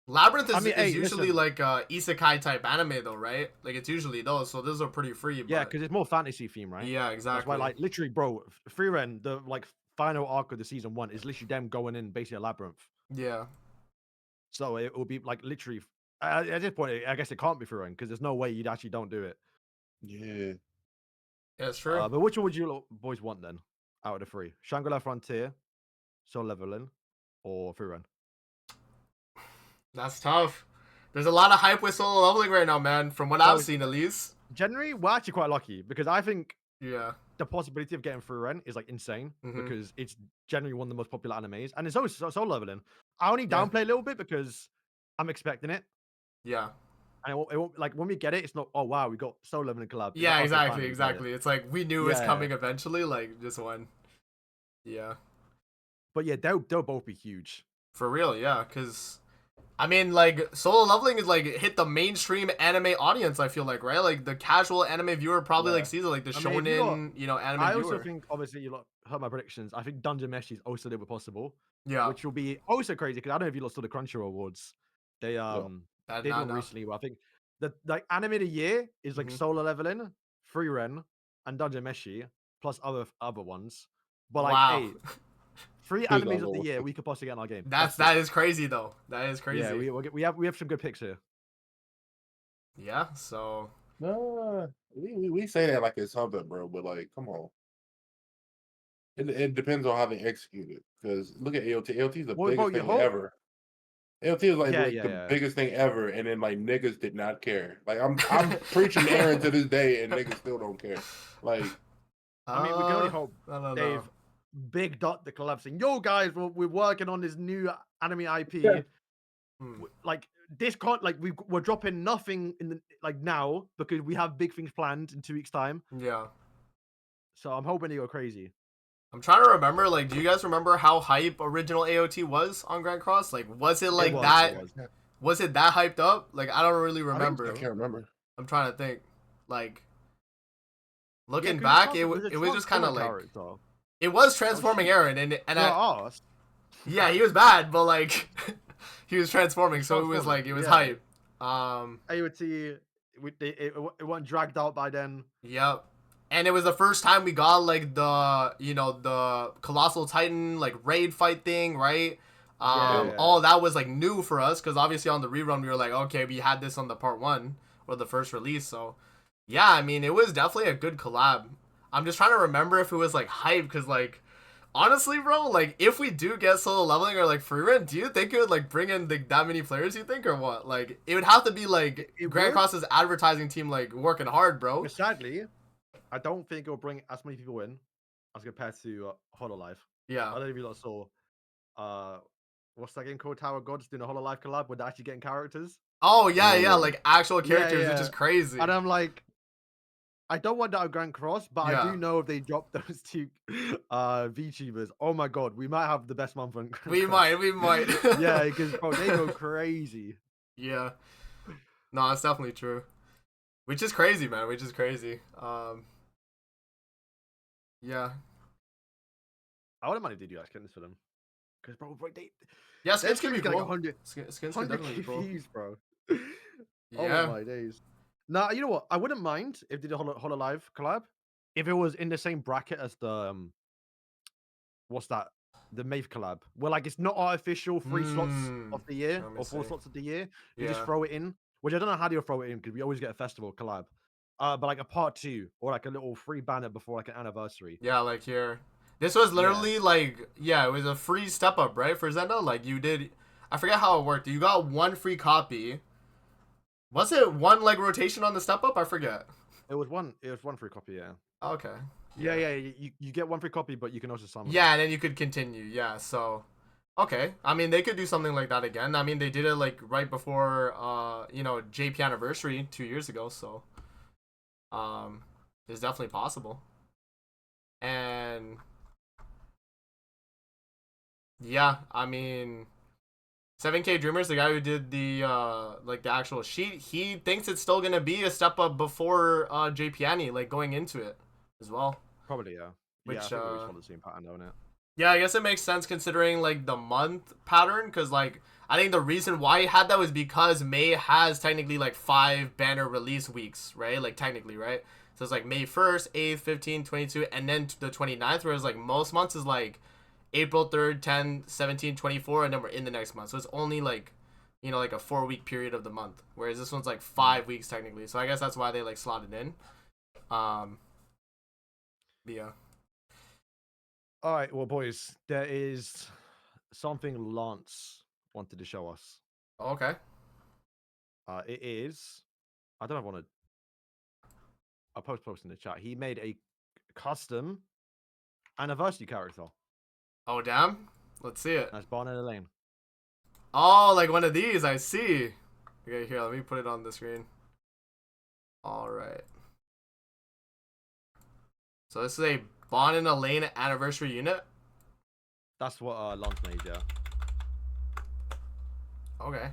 Labyrinth is usually like isekai type anime though, right? Like it's usually those, so those are pretty free. Yeah, because it's more fantasy theme, right? Yeah, exactly. That's why, like, literally, bro, Free Run, the like final arc of the season 1 is literally them going in basically a labyrinth. Yeah. So it will be like literally at this point, I guess it can't be Free Run because there's no way you'd actually don't do it. Yeah. Yeah, it's true. But which one would you boys want then? Out of the three, Shangri-La Frontier, Soul Leveling, or Free Run? That's tough. There's a lot of hype with Solo Leveling right now, man. From what I've seen, at least. Generally, we're actually quite lucky because I think the possibility of getting Free Run is like insane because it's generally one of the most popular animes, and it's always Soul Leveling. I only downplay a little bit because I'm expecting it. Yeah. And it won't like when we get it, it's not. Oh wow, we got Soul Leveling collab. Yeah, exactly. It's like we knew it was coming eventually. Like just one. Yeah. But yeah, they'll both be huge. For real, yeah, because. I mean, like, Solo Leveling is, like, hit the mainstream anime audience, I feel like, right? Like, the casual anime viewer probably, like, sees it, like, the shonen, anime viewer. I also think, obviously, you heard my predictions. I think Dungeon Meshi is also never possible. Yeah. Which will be also crazy, because I don't know if you lot saw the Crunchyroll Awards. They, did one recently, but I think the anime of the year is, like, Solo Leveling, Free Run, and Dungeon Meshi, plus other ones. But, like, hey... 3 animes of the year we could possibly get in our game. That is crazy though. That is crazy. Yeah, we have some good picks here. Yeah, so we say that like it's something, bro. But like, come on. It depends on how they execute it. Because look at AOT. AOT is the biggest thing ever. AOT is like the biggest thing ever, and then like niggas did not care. Like I'm preaching Aaron to this day, and niggas still don't care. Like, I mean, we can only hope Dave. Big Dot the collab saying, yo guys, we're working on this new anime IP. Like this can't like we're dropping nothing in the like now because we have big things planned in 2 weeks time. Yeah. So I'm hoping they go crazy. I'm trying to remember, like, do you guys remember how hype original AOT was on Grand Cross? Like, was it like that? Was it that hyped up? Like, I don't really remember. I can't remember. I'm trying to think. Like, looking back, it was just kind of like it was transforming Aaron, and yeah, he was bad, but like he was transforming, so it was like it was hype. AOT, it wasn't dragged out by then. Yep. And it was the first time we got like the the Colossal Titan like raid fight thing, right? All that was like new for us because obviously on the rerun we were like, okay, we had this on the part 1 or the first release, so yeah, I mean it was definitely a good collab. I'm just trying to remember if it was like hype because like honestly, bro, like if we do get solo leveling or like free run, do you think it would like bring in like that many players? You think or what? Like it would have to be like Grand Cross's advertising team like working hard, bro. But sadly, I don't think it'll bring as many people in as compared to Hololive. Yeah. I don't know if you lot saw. What's that game called? Tower Gods doing a Hololive collab with actually getting characters. Oh yeah, like actual characters, which is crazy. And I'm like, I don't want that at Grand Cross, but I do know if they drop those 2 VTubers, oh my god, we might have the best month on Grand Cross. We might. Yeah, because bro, they go crazy. Yeah. No, that's definitely true. Which is crazy, man. Which is crazy. Yeah. I wouldn't mind if they do skins for them. Because bro, skins can be cool. Like 100, skins can definitely be cool. Bro. Yeah. Oh my days. Now, you know what? I wouldn't mind if they did a Hololive collab. If it was in the same bracket as the what's that? The Maeve collab. Where like it's not artificial 3 slots of the year or 4 slots of the year. You just throw it in. Which I don't know how they'll throw it in because we always get a festival collab. But like a part 2 or like a little free banner before like an anniversary. Yeah, like here. This was literally like it was a free step up, right? For Zenda? Like you did I forget how it worked. You got 1 free copy. Was it 1 like rotation on the step up? I forget. It was one free copy, yeah. Okay. Yeah. You get 1 free copy, but you can also summon. Yeah, and then you could continue. Yeah, so okay. I mean, they could do something like that again. I mean, they did it like right before JP anniversary 2 years ago, so it's definitely possible. And yeah, I mean 7K Dreamers, the guy who did the like the actual sheet, he thinks it's still gonna be a step up before JP like going into it as well. Probably, yeah. Which I think we follow the same pattern, don't it? Yeah, I guess it makes sense considering like the month pattern, because like I think the reason why he had that was because May has technically like 5 banner release weeks, right? Like technically, right? So it's like May 1st, 8th, 15th, 22, and then the 29th, whereas like most months is like April 3rd, 10, 17, 24, and then we're in the next month. So it's only like, like a 4-week period of the month, whereas this one's like 5 weeks technically. So I guess that's why they like slotted in. Yeah. All right, well, boys, there is something Lance wanted to show us. Okay. It is. I don't know if I want to. I'll post in the chat. He made a custom anniversary character. Oh damn! Let's see it. That's Barn in the Lane. Oh, like one of these. I see. Okay, here. Let me put it on the screen. All right. So this is a Bond in a Lane anniversary unit. That's what Lance made, yeah. Okay.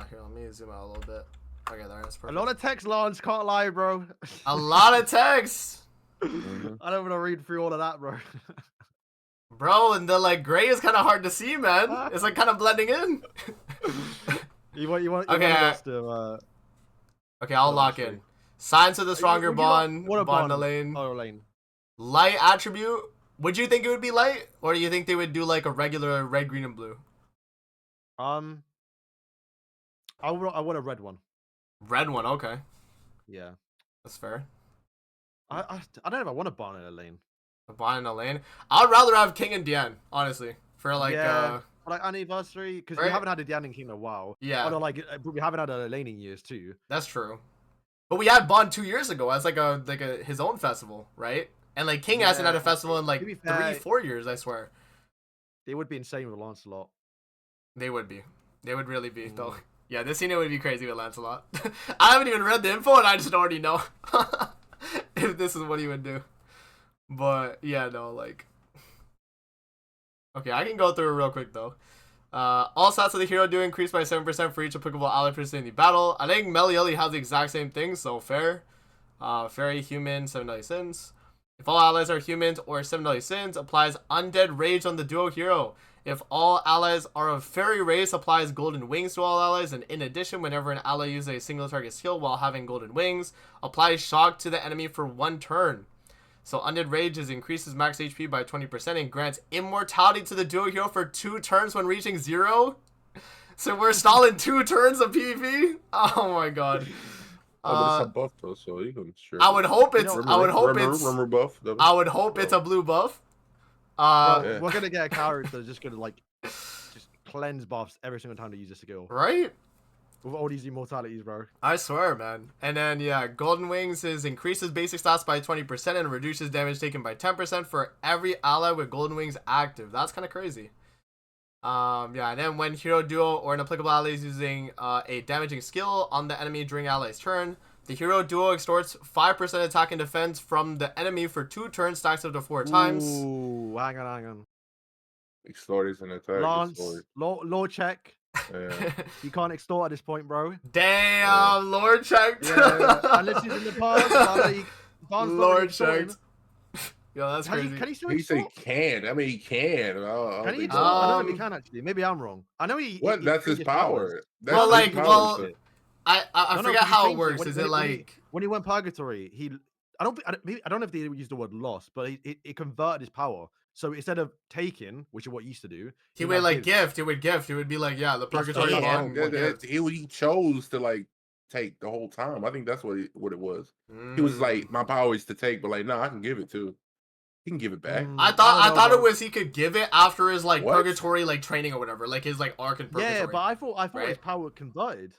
Here, let me zoom out a little bit. Okay, that's perfect. A lot of text, Lance. Can't lie, bro. A lot of text. I don't want to read through all of that, bro. Bro, and the like gray is kind of hard to see, man. It's like kind of blending in. You want okay. us to, okay, I'll lock in. Signs of the stronger bond. Bond in the Lane. Oh, Lane. Light attribute. Would you think it would be light, or do you think they would do like a regular red, green, and blue? I want a red one. Red one, okay. Yeah, that's fair. I don't know if I want a Bond in a Lane. A Bond in a Lane. I'd rather have King and Diane, honestly, for like for like anniversary, because we haven't had a Diane and King in a while. Yeah. Although like we haven't had a Lane in years too. That's true. But we had Bond 2 years ago as like a his own festival, right? And like King hasn't had a festival in like 3-4 years, I swear. They would be insane with Lancelot. They would be. They would really be though. Yeah, this unit would be crazy with Lancelot. I haven't even read the info, and I just already know if this is what he would do. But yeah, no, like. Okay, I can go through it real quick though. All stats of the hero do increase by 7% for each applicable ally participating in the battle. I think Melieli has the exact same thing, so fair. Fairy, human, 7 deadly sins. If all allies are humans or 7 deadly sins, applies undead rage on the duo hero. If all allies are of fairy race, applies golden wings to all allies. And in addition, whenever an ally uses a single target skill while having golden wings, applies shock to the enemy for 1 turn. So Undead Rage increases max HP by 20% and grants immortality to the duo hero for 2 turns when reaching 0. So we're stalling 2 turns of PvP. Oh my god. But it's a buff though, so you can sure. I would hope it's. Rumor, I would hope rumor, it's. rumor buff. I would hope it's a blue buff. Well, we're gonna get a character that's just gonna like just cleanse buffs every single time they use a skill. Right. With all these immortalities, bro. I swear, man. And then yeah, Golden Wings increases basic stats by 20% and reduces damage taken by 10% for every ally with Golden Wings active. That's kind of crazy. Yeah, and then when hero duo or an applicable ally is using a damaging skill on the enemy during ally's turn, the hero duo extorts 5% attack and defense from the enemy for 2 turns, stacks up to 4 times. Ooh, hang on. Extort is an attack. Lance, law check. Yeah. You can't extort at this point, bro. Damn, Lord checked. Yeah, unless he's in the past. Lord checked. Yo, that's crazy. Can he still He extort? said can. I mean, he can. Can he? So. I don't know if he can actually. Maybe I'm wrong. I know he. What? That's his power. That's well, like, power. well, I forget how it works. Is it when like when he went purgatory? I don't know if they used the word lost, but it converted his power. So instead of taking, which is what he used to do, he would like gift. It would gift. It would be like, yeah, the purgatory. He chose to like take the whole time. I think that's what it was. He was like, my power is to take, but like, no, I can give it too. He can give it back. I thought it was he could give it after his like purgatory like training or whatever, like his like arc and purgatory. Yeah, but I thought his power converted.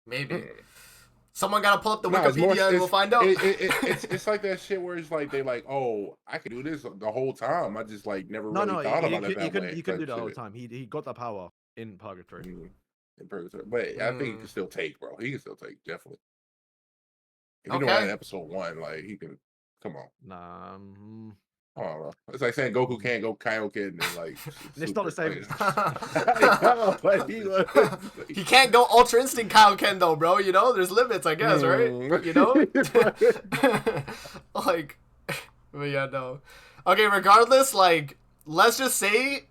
Maybe. Someone gotta pull up the Wikipedia and we'll find out. It's like that shit where it's like they like, oh, I could do this the whole time. I just like never really thought about it that way. He couldn't do that the whole time. He got that power in purgatory. In purgatory, but I think he can still take, bro. He can still take, definitely. If you Okay. know that in episode 1, like he can. Come on. Nah. I don't know. It's like saying Goku can't go Kaioken and like. It's not the same. He can't go Ultra Instinct Kaioken though, bro. You know, there's limits, I guess, right? You know, like, but yeah, no. Okay, regardless, like, let's just say,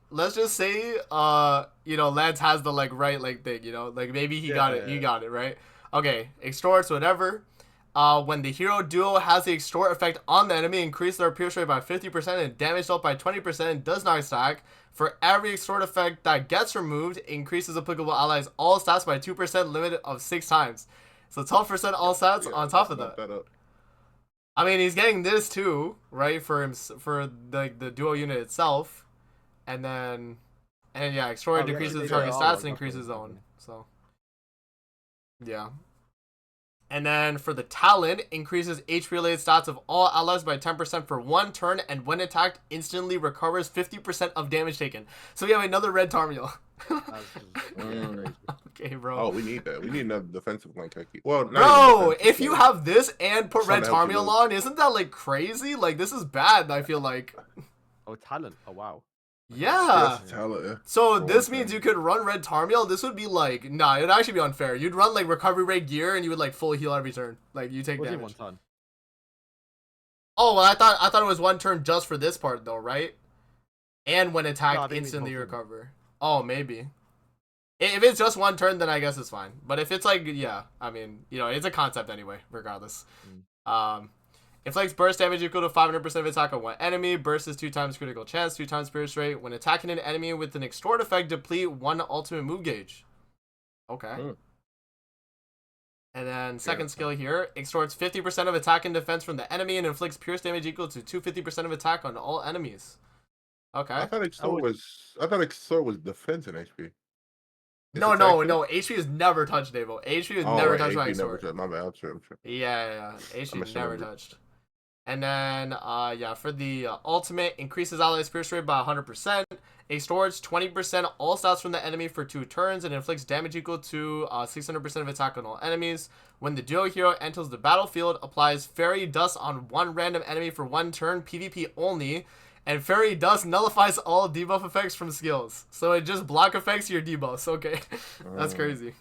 you know, Lance has the like right like thing, you know, like maybe he got it, right? Okay, extorts, whatever. When the hero duo has the extort effect on the enemy, increase their pierce rate by 50% and damage dealt by 20% and does not stack. For every extort effect that gets removed, increases applicable allies all stats by 2%, limit of 6 times. So 12% all stats on top of that. I mean, he's getting this too, right? For the duo unit itself, and yeah, extort decreases the target stats and increases his own. So yeah. And then for the talent, increases HP related stats of all allies by 10% for 1 turn, and when attacked, instantly recovers 50% of damage taken. So we have another red Tarmiel. Okay, bro. Oh, we need that. We need another defensive link. Well, bro, if you have this and put red Tarmiel on, isn't that like crazy? Like, this is bad, I feel like. Oh, talent. Oh, wow. Yeah. Yes, so this means you could run red Tarmiel. This would be like, nah, it'd actually be unfair. You'd run like recovery rate gear and you would like full heal every turn. Like you take damage. 1 turn? Oh, well, I thought it was 1 turn just for this part though, right? And when attacked, instantly recover. Oh, maybe. If it's just 1 turn, then I guess it's fine. But if it's like, yeah, I mean, you know, it's a concept anyway, regardless. Inflicts burst damage equal to 500% of attack on one enemy. Burst is 2 times critical chance, 2 times pierce rate. When attacking an enemy with an extort effect, deplete 1 ultimate move gauge. Okay. And then second skill here, extorts 50% of attack and defense from the enemy and inflicts pierce damage equal to 250% of attack on all enemies. Okay. I thought extort was defense and HP. No. HP is never touched, Davo. HP is never touched by extort. My bad. Sure. Yeah. HP is never touched. And then, for the ultimate, increases allies' pierce rate by 100%, Extorts 20% all stats from the enemy for 2 turns and inflicts damage equal to 600% of attack on all enemies. When the duo hero enters the battlefield, applies Fairy Dust on 1 random enemy for 1 turn, PvP only, and Fairy Dust nullifies all debuff effects from skills. So it just block affects your debuffs. Okay, that's crazy.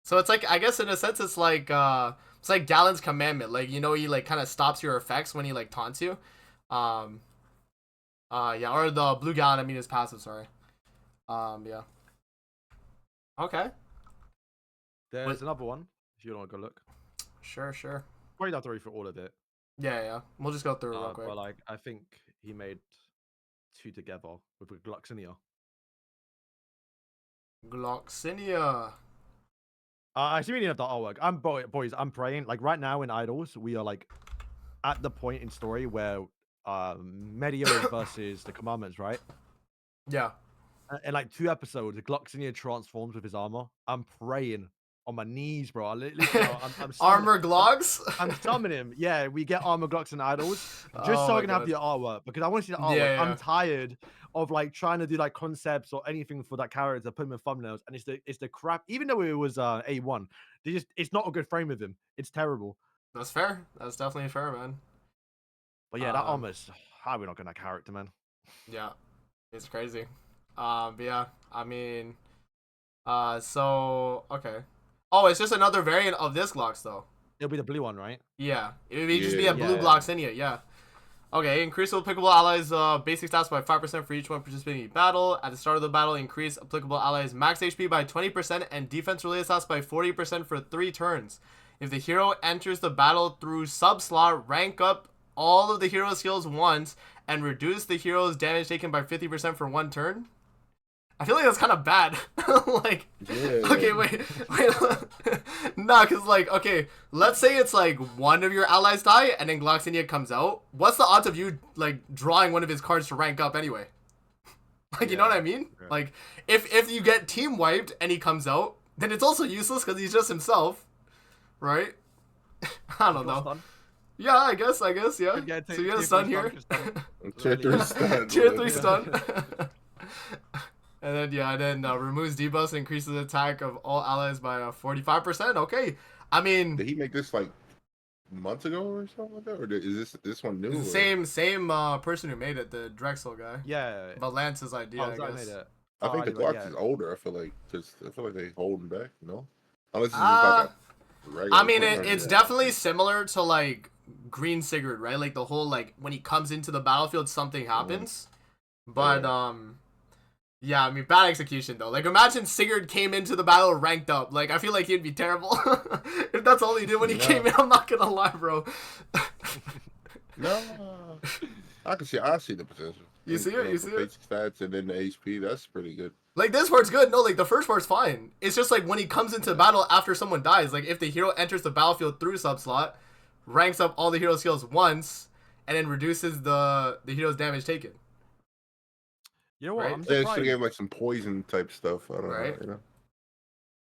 So it's like, I guess in a sense, it's like Galen's commandment. Like, you know, he like kind of stops your effects when he like taunts you. Yeah, or the blue Gallon, I mean his passive, sorry. Yeah. Okay. There's another one, if you want to go look. Sure. Probably not to read through all of it. Yeah. We'll just go through it real quick. But like, I think he made 2 together with Gloxinia. I see meaning of the artwork. Boys, I'm praying. Like right now in Idols, we are like at the point in story where Medio is versus the Commandments, right? Yeah. In like 2 episodes, Gloxinia transforms with his armor. I'm praying on my knees, bro. I'm Armor Glogs? I'm summoning him. Yeah, we get Armor Glogs and Idols just so I can have the artwork, because I want to see the artwork. Yeah. I'm tired of like trying to do like concepts or anything for that character, put him in thumbnails, and it's the crap. Even though it was A1, it's not a good frame of him. It's terrible. That's fair. That's definitely fair, man. But yeah, that armor's how are we not getting that character, man? Yeah, it's crazy. But yeah, I mean, so okay. Oh, it's just another variant of this Glox though. It'll be the blue one, right? Yeah, it would just be a blue Gloxinia. Yeah. Okay, increase applicable allies' basic stats by 5% for each one participating in battle. At the start of the battle, increase applicable allies' max HP by 20% and defense-related stats by 40% for 3 turns. If the hero enters the battle through sub-slot, rank up all of the hero's skills once and reduce the hero's damage taken by 50% for 1 turn. I feel like that's kind of bad. Like, okay, wait. Nah, because, like, okay, let's say it's, like, one of your allies die, and then Gloxinia comes out. What's the odds of you, like, drawing one of his cards to rank up anyway? Like, you know what I mean? Yeah. Like, if you get team wiped and he comes out, then it's also useless because he's just himself. Right? I don't know. Stun? Yeah, I guess, yeah. So you get a stun here. Tier 3 stun. Tier 3 stun. And then, removes debuffs and increases the attack of all allies by 45%. Okay. I mean... Did he make this, like, months ago or something like that? Or is this one new? Same person who made it, the Drexel guy. Yeah. But Lance's idea, I guess. I think the Glox is older, I feel like. Because I feel like they holding back, no? Unless it's just like a regular... I mean, it's definitely similar to, like, Green Sigurd, right? Like, the whole, like, when he comes into the battlefield, something happens. But, yeah, I mean, bad execution, though. Like, imagine Sigurd came into the battle ranked up. Like, I feel like he'd be terrible. If that's all he did when he came in, I'm not gonna lie, bro. No. I see the potential. You see it? Basic stats and then the HP, that's pretty good. Like, this part's good. No, like, the first part's fine. It's just, like, when he comes into battle after someone dies. Like, if the hero enters the battlefield through sub-slot, ranks up all the hero skills once, and then reduces the hero's damage taken. You know what? Right? I'm surprised. They should have like some poison type stuff. I don't know. You know?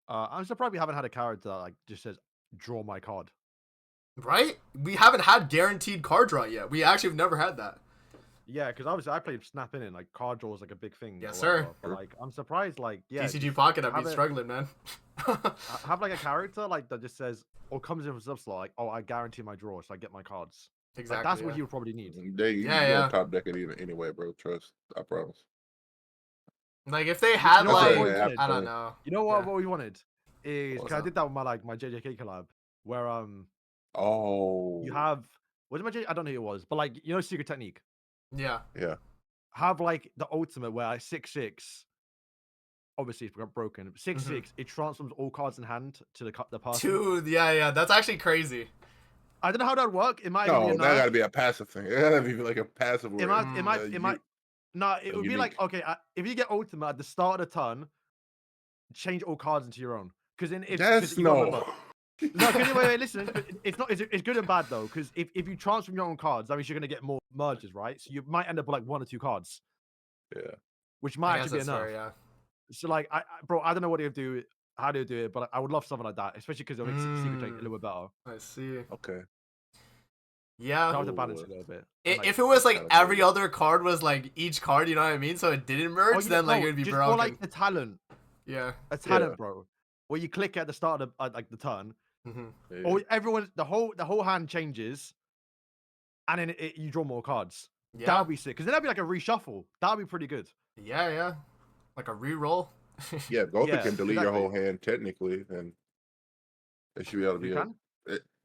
I'm surprised we haven't had a character that like just says "draw my card." Right? We haven't had guaranteed card draw yet. We actually have never had that. Yeah, because obviously I played Snap In and like card draw is like a big thing. Yes, sir. But like I'm surprised, like TCG Pocket, I've been struggling, man. Have like a character like that just says or comes in from sub-slot, like, oh, I guarantee my draw, so I get my cards. Exactly. Like, that's what you would probably need. You top deck it anyway, bro. Trust. I promise. Like if they had I don't know. You know what we wanted is I did that with my JJK collab where you have was it my JJK? I don't know who it was, but like you know Secret Technique. Yeah. Have like the ultimate where 6/6 obviously it's got broken. 6/6 it transforms all cards in hand to the person. Dude, yeah, that's actually crazy. I don't know how that would work. It might that gotta be a passive thing. It gotta be like a passive. It might. No, it would be like, okay, if you get ultimate at the start of the turn, change all cards into your own. Because then if wait, listen, it's good and bad though. Because if you transform your own cards, that means you're gonna get more merges, right? So you might end up with like 1 or 2 cards. Yeah. Which might actually be enough. Fair, yeah. So like, bro, I don't know what they'll do, how they'll do it, but I would love something like that, especially because it'll make Secret Tank a little bit better. I see. Okay. Yeah. Try to balance it a little bit. If it was like every other card was like each card, you know what I mean? So it didn't merge, then like it would be just broken. for like the talent. Yeah. A talent, bro. Where you click at the start of like the turn, Yeah. or everyone the whole hand changes, and then you draw more cards. Yeah. That'd be sick. Because then that'd be like a reshuffle. That'd be pretty good. Yeah, yeah. Like a re-roll. Yeah, Gotha Yeah, can delete your exactly. whole hand technically, and it should be able to be You a can?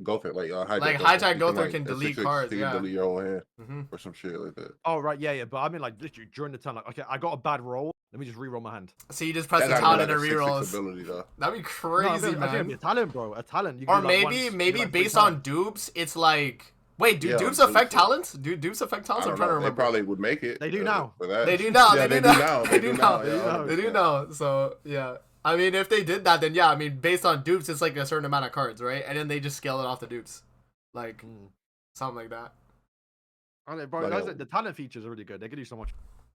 Gotha, like Hijack Gotha like, can delete 6/6, cards, he yeah. can delete your whole hand or some shit like that. Oh right, yeah, yeah. But I mean, like literally during the turn, like okay, I got a bad roll. Let me just re-roll my hand. So you just press That the gotta be talent like and a 6/6 re-rolls. ability though. That'd be No, crazy, I think it'd man. be a talent, bro. A talent. You Or can do, like, maybe like, based 3 on times. dupes, it's like wait, do Yeah, dupes dupes, affect yeah. talents? Do dupes affect talents? I'm trying to They remember. probably would make it. They do now. For that. They do now. Yeah, they do now. They do now. Yeah, They do now. So yeah. I mean, if they did that, then yeah. I mean, based on dupes, it's like a certain amount of cards, right? And then they just scale it off the dupes, like something like that. Bro, the talent features are really good. They can do so much.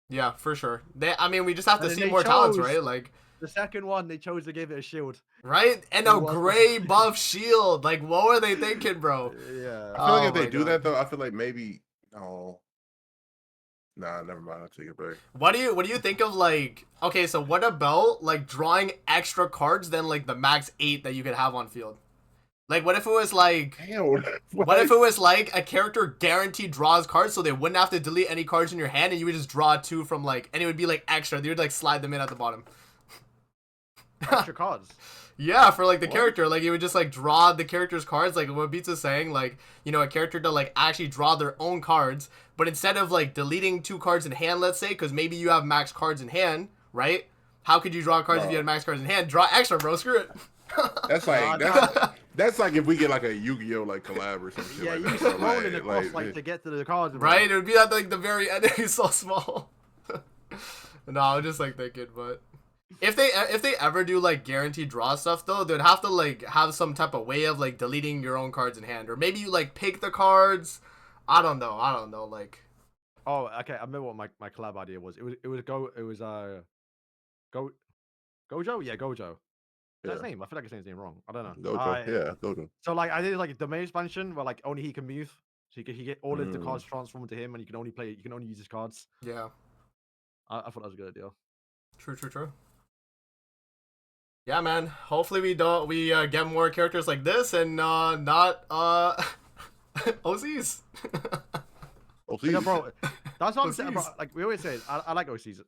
Yeah, for sure. I mean, we just have to And see they more talents, chose- right? Like, The second one, they chose to give it a shield. right? And a gray buff shield. Like, what were they thinking, bro? Yeah. I feel like if they do that though, I feel like maybe no. Nah, never mind. I'll take it back. What do you think of like? Okay, so what about like drawing extra cards than like the max 8 that you could have on field? Like, what if it was like? Damn, What if it was like a character guaranteed draws cards, so they wouldn't have to delete any cards in your hand, and you would just draw 2 from like, and it would be like extra. They would like slide them in at the bottom. Extra cards. Yeah, for like the character, like you would just like draw the character's cards, like what Beats is saying, like, you know, a character to like actually draw their own cards, but instead of like deleting 2 cards in hand, let's say, because maybe you have max cards in hand, right? How could you draw cards if you had max cards in hand? Draw extra, bro. Screw it. That's like that's like if we get like a Yu-Gi-Oh like collab or some shit. Yeah, like you that, bro. scrolling across like to get to the cards. Bro. Right? It would be at like the very end. It's so small. No, I'm just like thinking, but if they ever do like guaranteed draw stuff though, they'd have to like have some type of way of like deleting your own cards in hand, or maybe you like pick the cards. I don't know. Like, oh, okay. I remember what my collab idea was. Gojo. Yeah, Gojo. Is that his name? I feel like I'm saying his name wrong. I don't know. Gojo. Yeah, Gojo. So like I did like a domain expansion where like only he can move, so he get all of the cards transformed to him, and you can only use his cards. yeah. I thought that was a good idea. True. Yeah, man. Hopefully we get more characters like this and not OCs. OCs. Yeah, bro. That's what I'm saying, bro. OCs. Like we always say, I like OCs.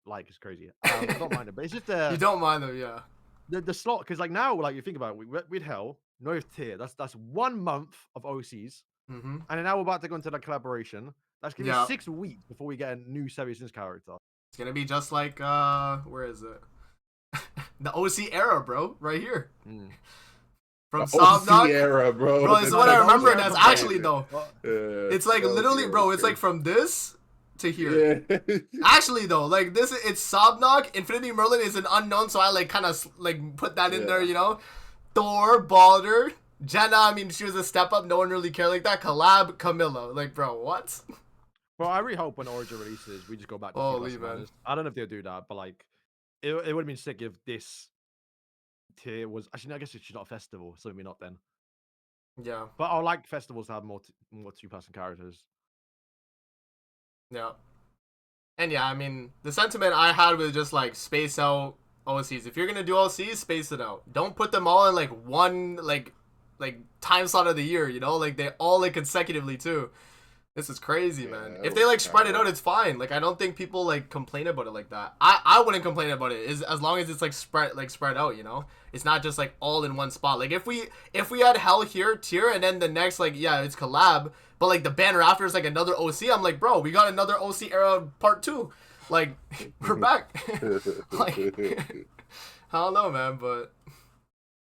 Like it's crazy. I don't mind it, but it's just You don't mind them, yeah. the slot, because like now, like you think about it, with Hell, no tier. That's 1 month of OCs, Mm-hmm. and then now we're about to go into the collaboration. That's gonna be Yeah. 6 weeks before we get a new Severus character. It's gonna be just like where is it? The OC era, bro, right here. From OC Sobnock. era, bro. Bro, this is what I remember it as actually though. Yeah, It's like literally, bro, it's like from this to here. Yeah. Actually though, like this, it's Sobnock. Infinity Merlin is an unknown, so I like kind of like put that in there, you know. Thor, Balder, Jenna. I mean, she was a step up. No one really cared like that. Collab, Camilla. Like, bro, what? Well, I really hope when Origin releases, we just go back to Holy T++. man. I don't know if they'll do that, but like, it would have been sick if this tier was. Actually, no, I guess it's not a festival, so maybe not then. Yeah. But I like festivals to have more 2-person characters. Yeah. And yeah, I mean, the sentiment I had was just like space out OCs. If you're gonna do OCs, space it out. Don't put them all in like one like time slot of the year, you know? Like they all like consecutively too. This is crazy, man. If they like spread it out, it's fine. Like I don't think people like complain about it like that. I wouldn't complain about it as long as it's like spread out, you know? It's not just like all in one spot. Like if we had Hell here tier and then the next like yeah, it's collab, but like the banner after is like another OC, I'm like, bro, we got another OC era part 2. Like we're back. Like I don't know, man, but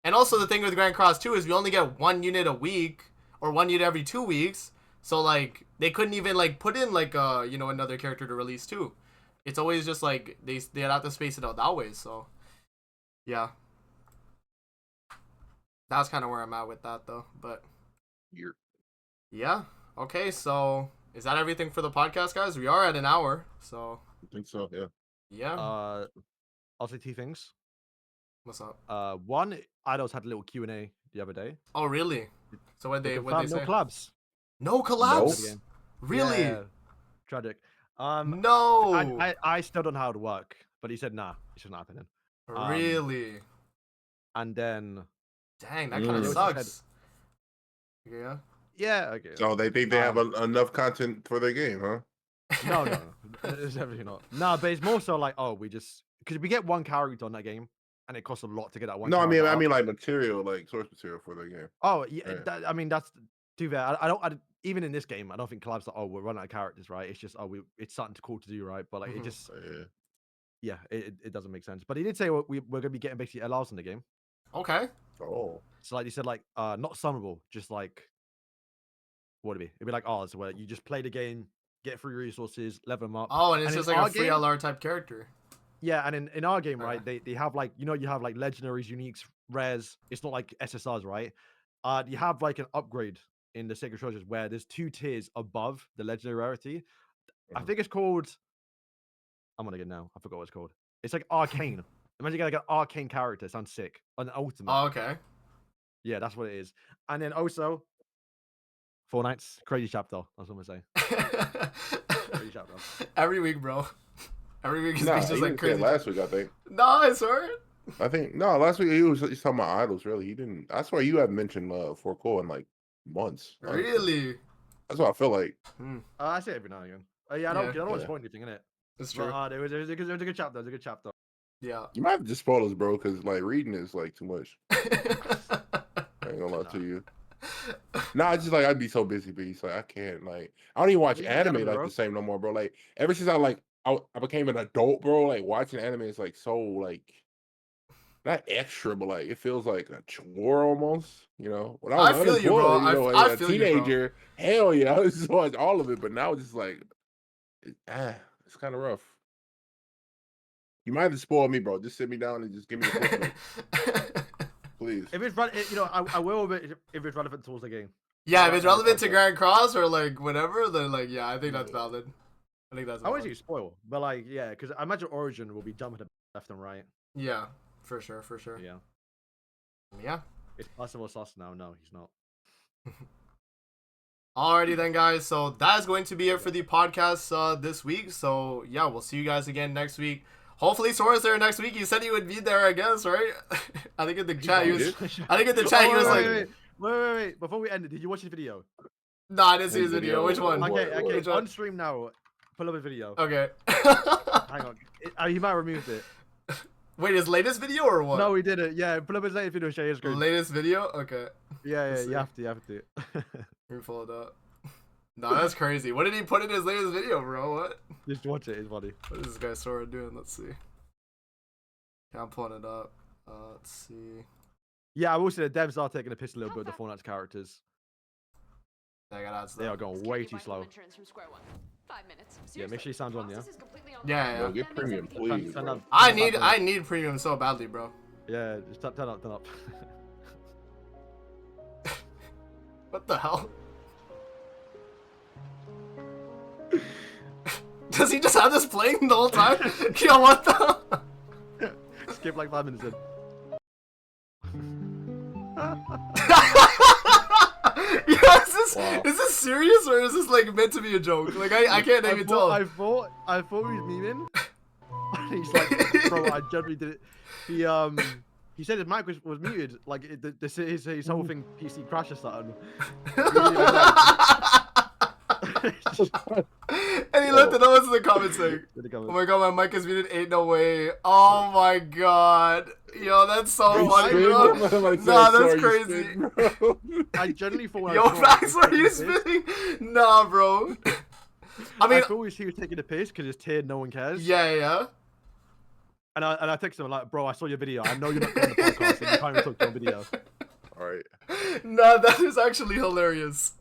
and also the thing with Grand Cross too is we only get 1 unit a week or 1 unit every 2 weeks. So like they couldn't even like put in like you know another character to release too. It's always just like they'd have to space it out that way. So yeah, that's kind of where I'm at with that though. But yeah, okay. So is that everything for the podcast, guys? We are at an hour, so I think so. Yeah. yeah. I'll say 2 things. What's up? One, Idols had a little Q&A the other day. Oh really? So what they No say? collabs. No collabs? Really? Yeah. Tragic. No. I still don't know how it would work, but he said nah, it's just not happening. Really? And then Dang, that kind of sucks. Yeah. Yeah, okay. So they think they have enough content for their game, huh? No, it's definitely not. No, but it's more so like, oh, we just because we get one character on that game, and it costs a lot to get that one. No, I character mean up. like material, like source material for their game. Oh yeah, Right. I mean that's too bad. I even in this game, I don't think collabs like, oh, we're running out of characters, right? It's just it's something cool to do, right? But like it just it doesn't make sense. But he did say we're gonna be getting basically LRs in the game. Okay. Oh. So like he said, like not summonable, just like what would it be? It'd be like so where you just play the game, get free resources, level them up. Oh, and it's just like a free LR type character. Yeah, and in our game, right, they have like you have like legendaries, uniques, rares. It's not like SSRs, right? You have like an upgrade in the Sacred Treasures where there's 2 tiers above the legendary rarity. I think it's called. I'm gonna get now. I forgot what it's called. It's like arcane. Imagine getting like an arcane character. Sounds sick. An ultimate. Oh, okay. Yeah, that's what it is. And then also, Fortnite's crazy chapter. That's what I'm gonna say. Crazy chapter. Every week, bro. Every week is just like crazy. Last week, I think. No, I swear. I think last week he's talking about idols. Really, he didn't. I swear you haven't mentioned Forco in like months. Honestly. Really? That's what I feel like. I say it every now and again. Yeah, I don't want to spoil anything in it. That's true. But, it was a good chapter. It was a good chapter. Yeah. You might have to just spoil us, bro, because like reading is like too much. I ain't gonna lie to you. Nah, it's just like I'd be so busy, but he's like I can't like I don't even watch anime like the same no more, bro. Like ever since I became an adult, bro, like watching anime is like so like not extra, but like it feels like a chore almost. You know, when I was I feel you, bro. I feel a teenager, hell yeah, I was just watch all of it. But now it's just like, it's kind of rough. You might have to spoil me, bro. Just sit me down and just give me the please. If it's I will, but if it's relevant towards the game. Yeah, if it's relevant to Grand Cross or like whatever, then like yeah, I think that's valid. I think that's. I wouldn't say spoil, but like yeah, because I imagine Origin will be jumping left and right. Yeah, for sure. Yeah. Yeah. It's possible sauce now. No, he's not. Alrighty then, guys. So that's going to be it for the podcast this week. So yeah, we'll see you guys again next week. Hopefully Sora's there next week. You said he would be there, I guess, right? I think in the chat he was. I think in the chat he was like. Wait. Before we end it, did you watch his video? No, I didn't see his video. Which one? Okay. Which one? On stream now. Pull up a video. Okay. Hang on. He might have removed it. Wait, his latest video or what? No, he didn't. Yeah, pull up his latest video. Share your screen. Latest video? Okay. Yeah. You have to. Let me pull it up. No, that's crazy. What did he put in his latest video, bro? What? Just watch it. It's funny. What is this guy Sora doing? Let's see. Yeah, I'm pulling it up. Let's see. Yeah, I will say the devs are taking a piss a little bit with the Fortnite's characters. They are going way too slow. 5 minutes. Yeah, make sure you sound on, yeah? Yeah. Yo, get premium, please. I need premium so badly, bro. Yeah, just turn up. What the hell? Does he just have this playing the whole time? Yo, what the? Skip like 5 minutes in. Yeah, is this serious or is this like meant to be a joke? Like I can't even tell. I thought he was memeing. He's like, bro, I generally did it. He said his mic was muted, like his whole thing PC crashed or something. And he left it notes in the comment saying, "Oh my god, my mic is muted. Ain't no way. Oh my god, yo, that's so funny, bro. Nah, that's crazy. I generally thought. Yo, Max, are you spitting? Nah, bro. I mean, I thought he was taking a piss because it's tiered, no one cares. Yeah. And I texted him like, bro, I saw your video. I know you're not on the podcast, and you can't even talk to your video. All right. Nah, that is actually hilarious.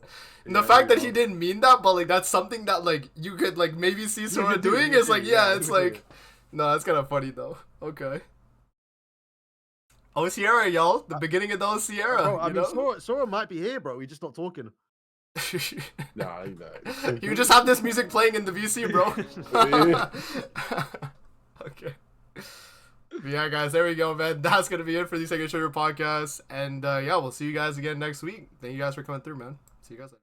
And the fact that he didn't mean that, but like that's something that like you could like maybe see Sora doing is like it's like no, that's kind of funny though. Okay. Oh, Sierra, y'all. The beginning of those Sierra. Bro, I mean, Sora might be here, bro. He's just not talking. Nah, he's not. You just have this music playing in the VC, bro. Okay. But yeah, guys, there we go, man. That's gonna be it for the Second Shooter podcast, and yeah, we'll see you guys again next week. Thank you guys for coming through, man. See you guys later.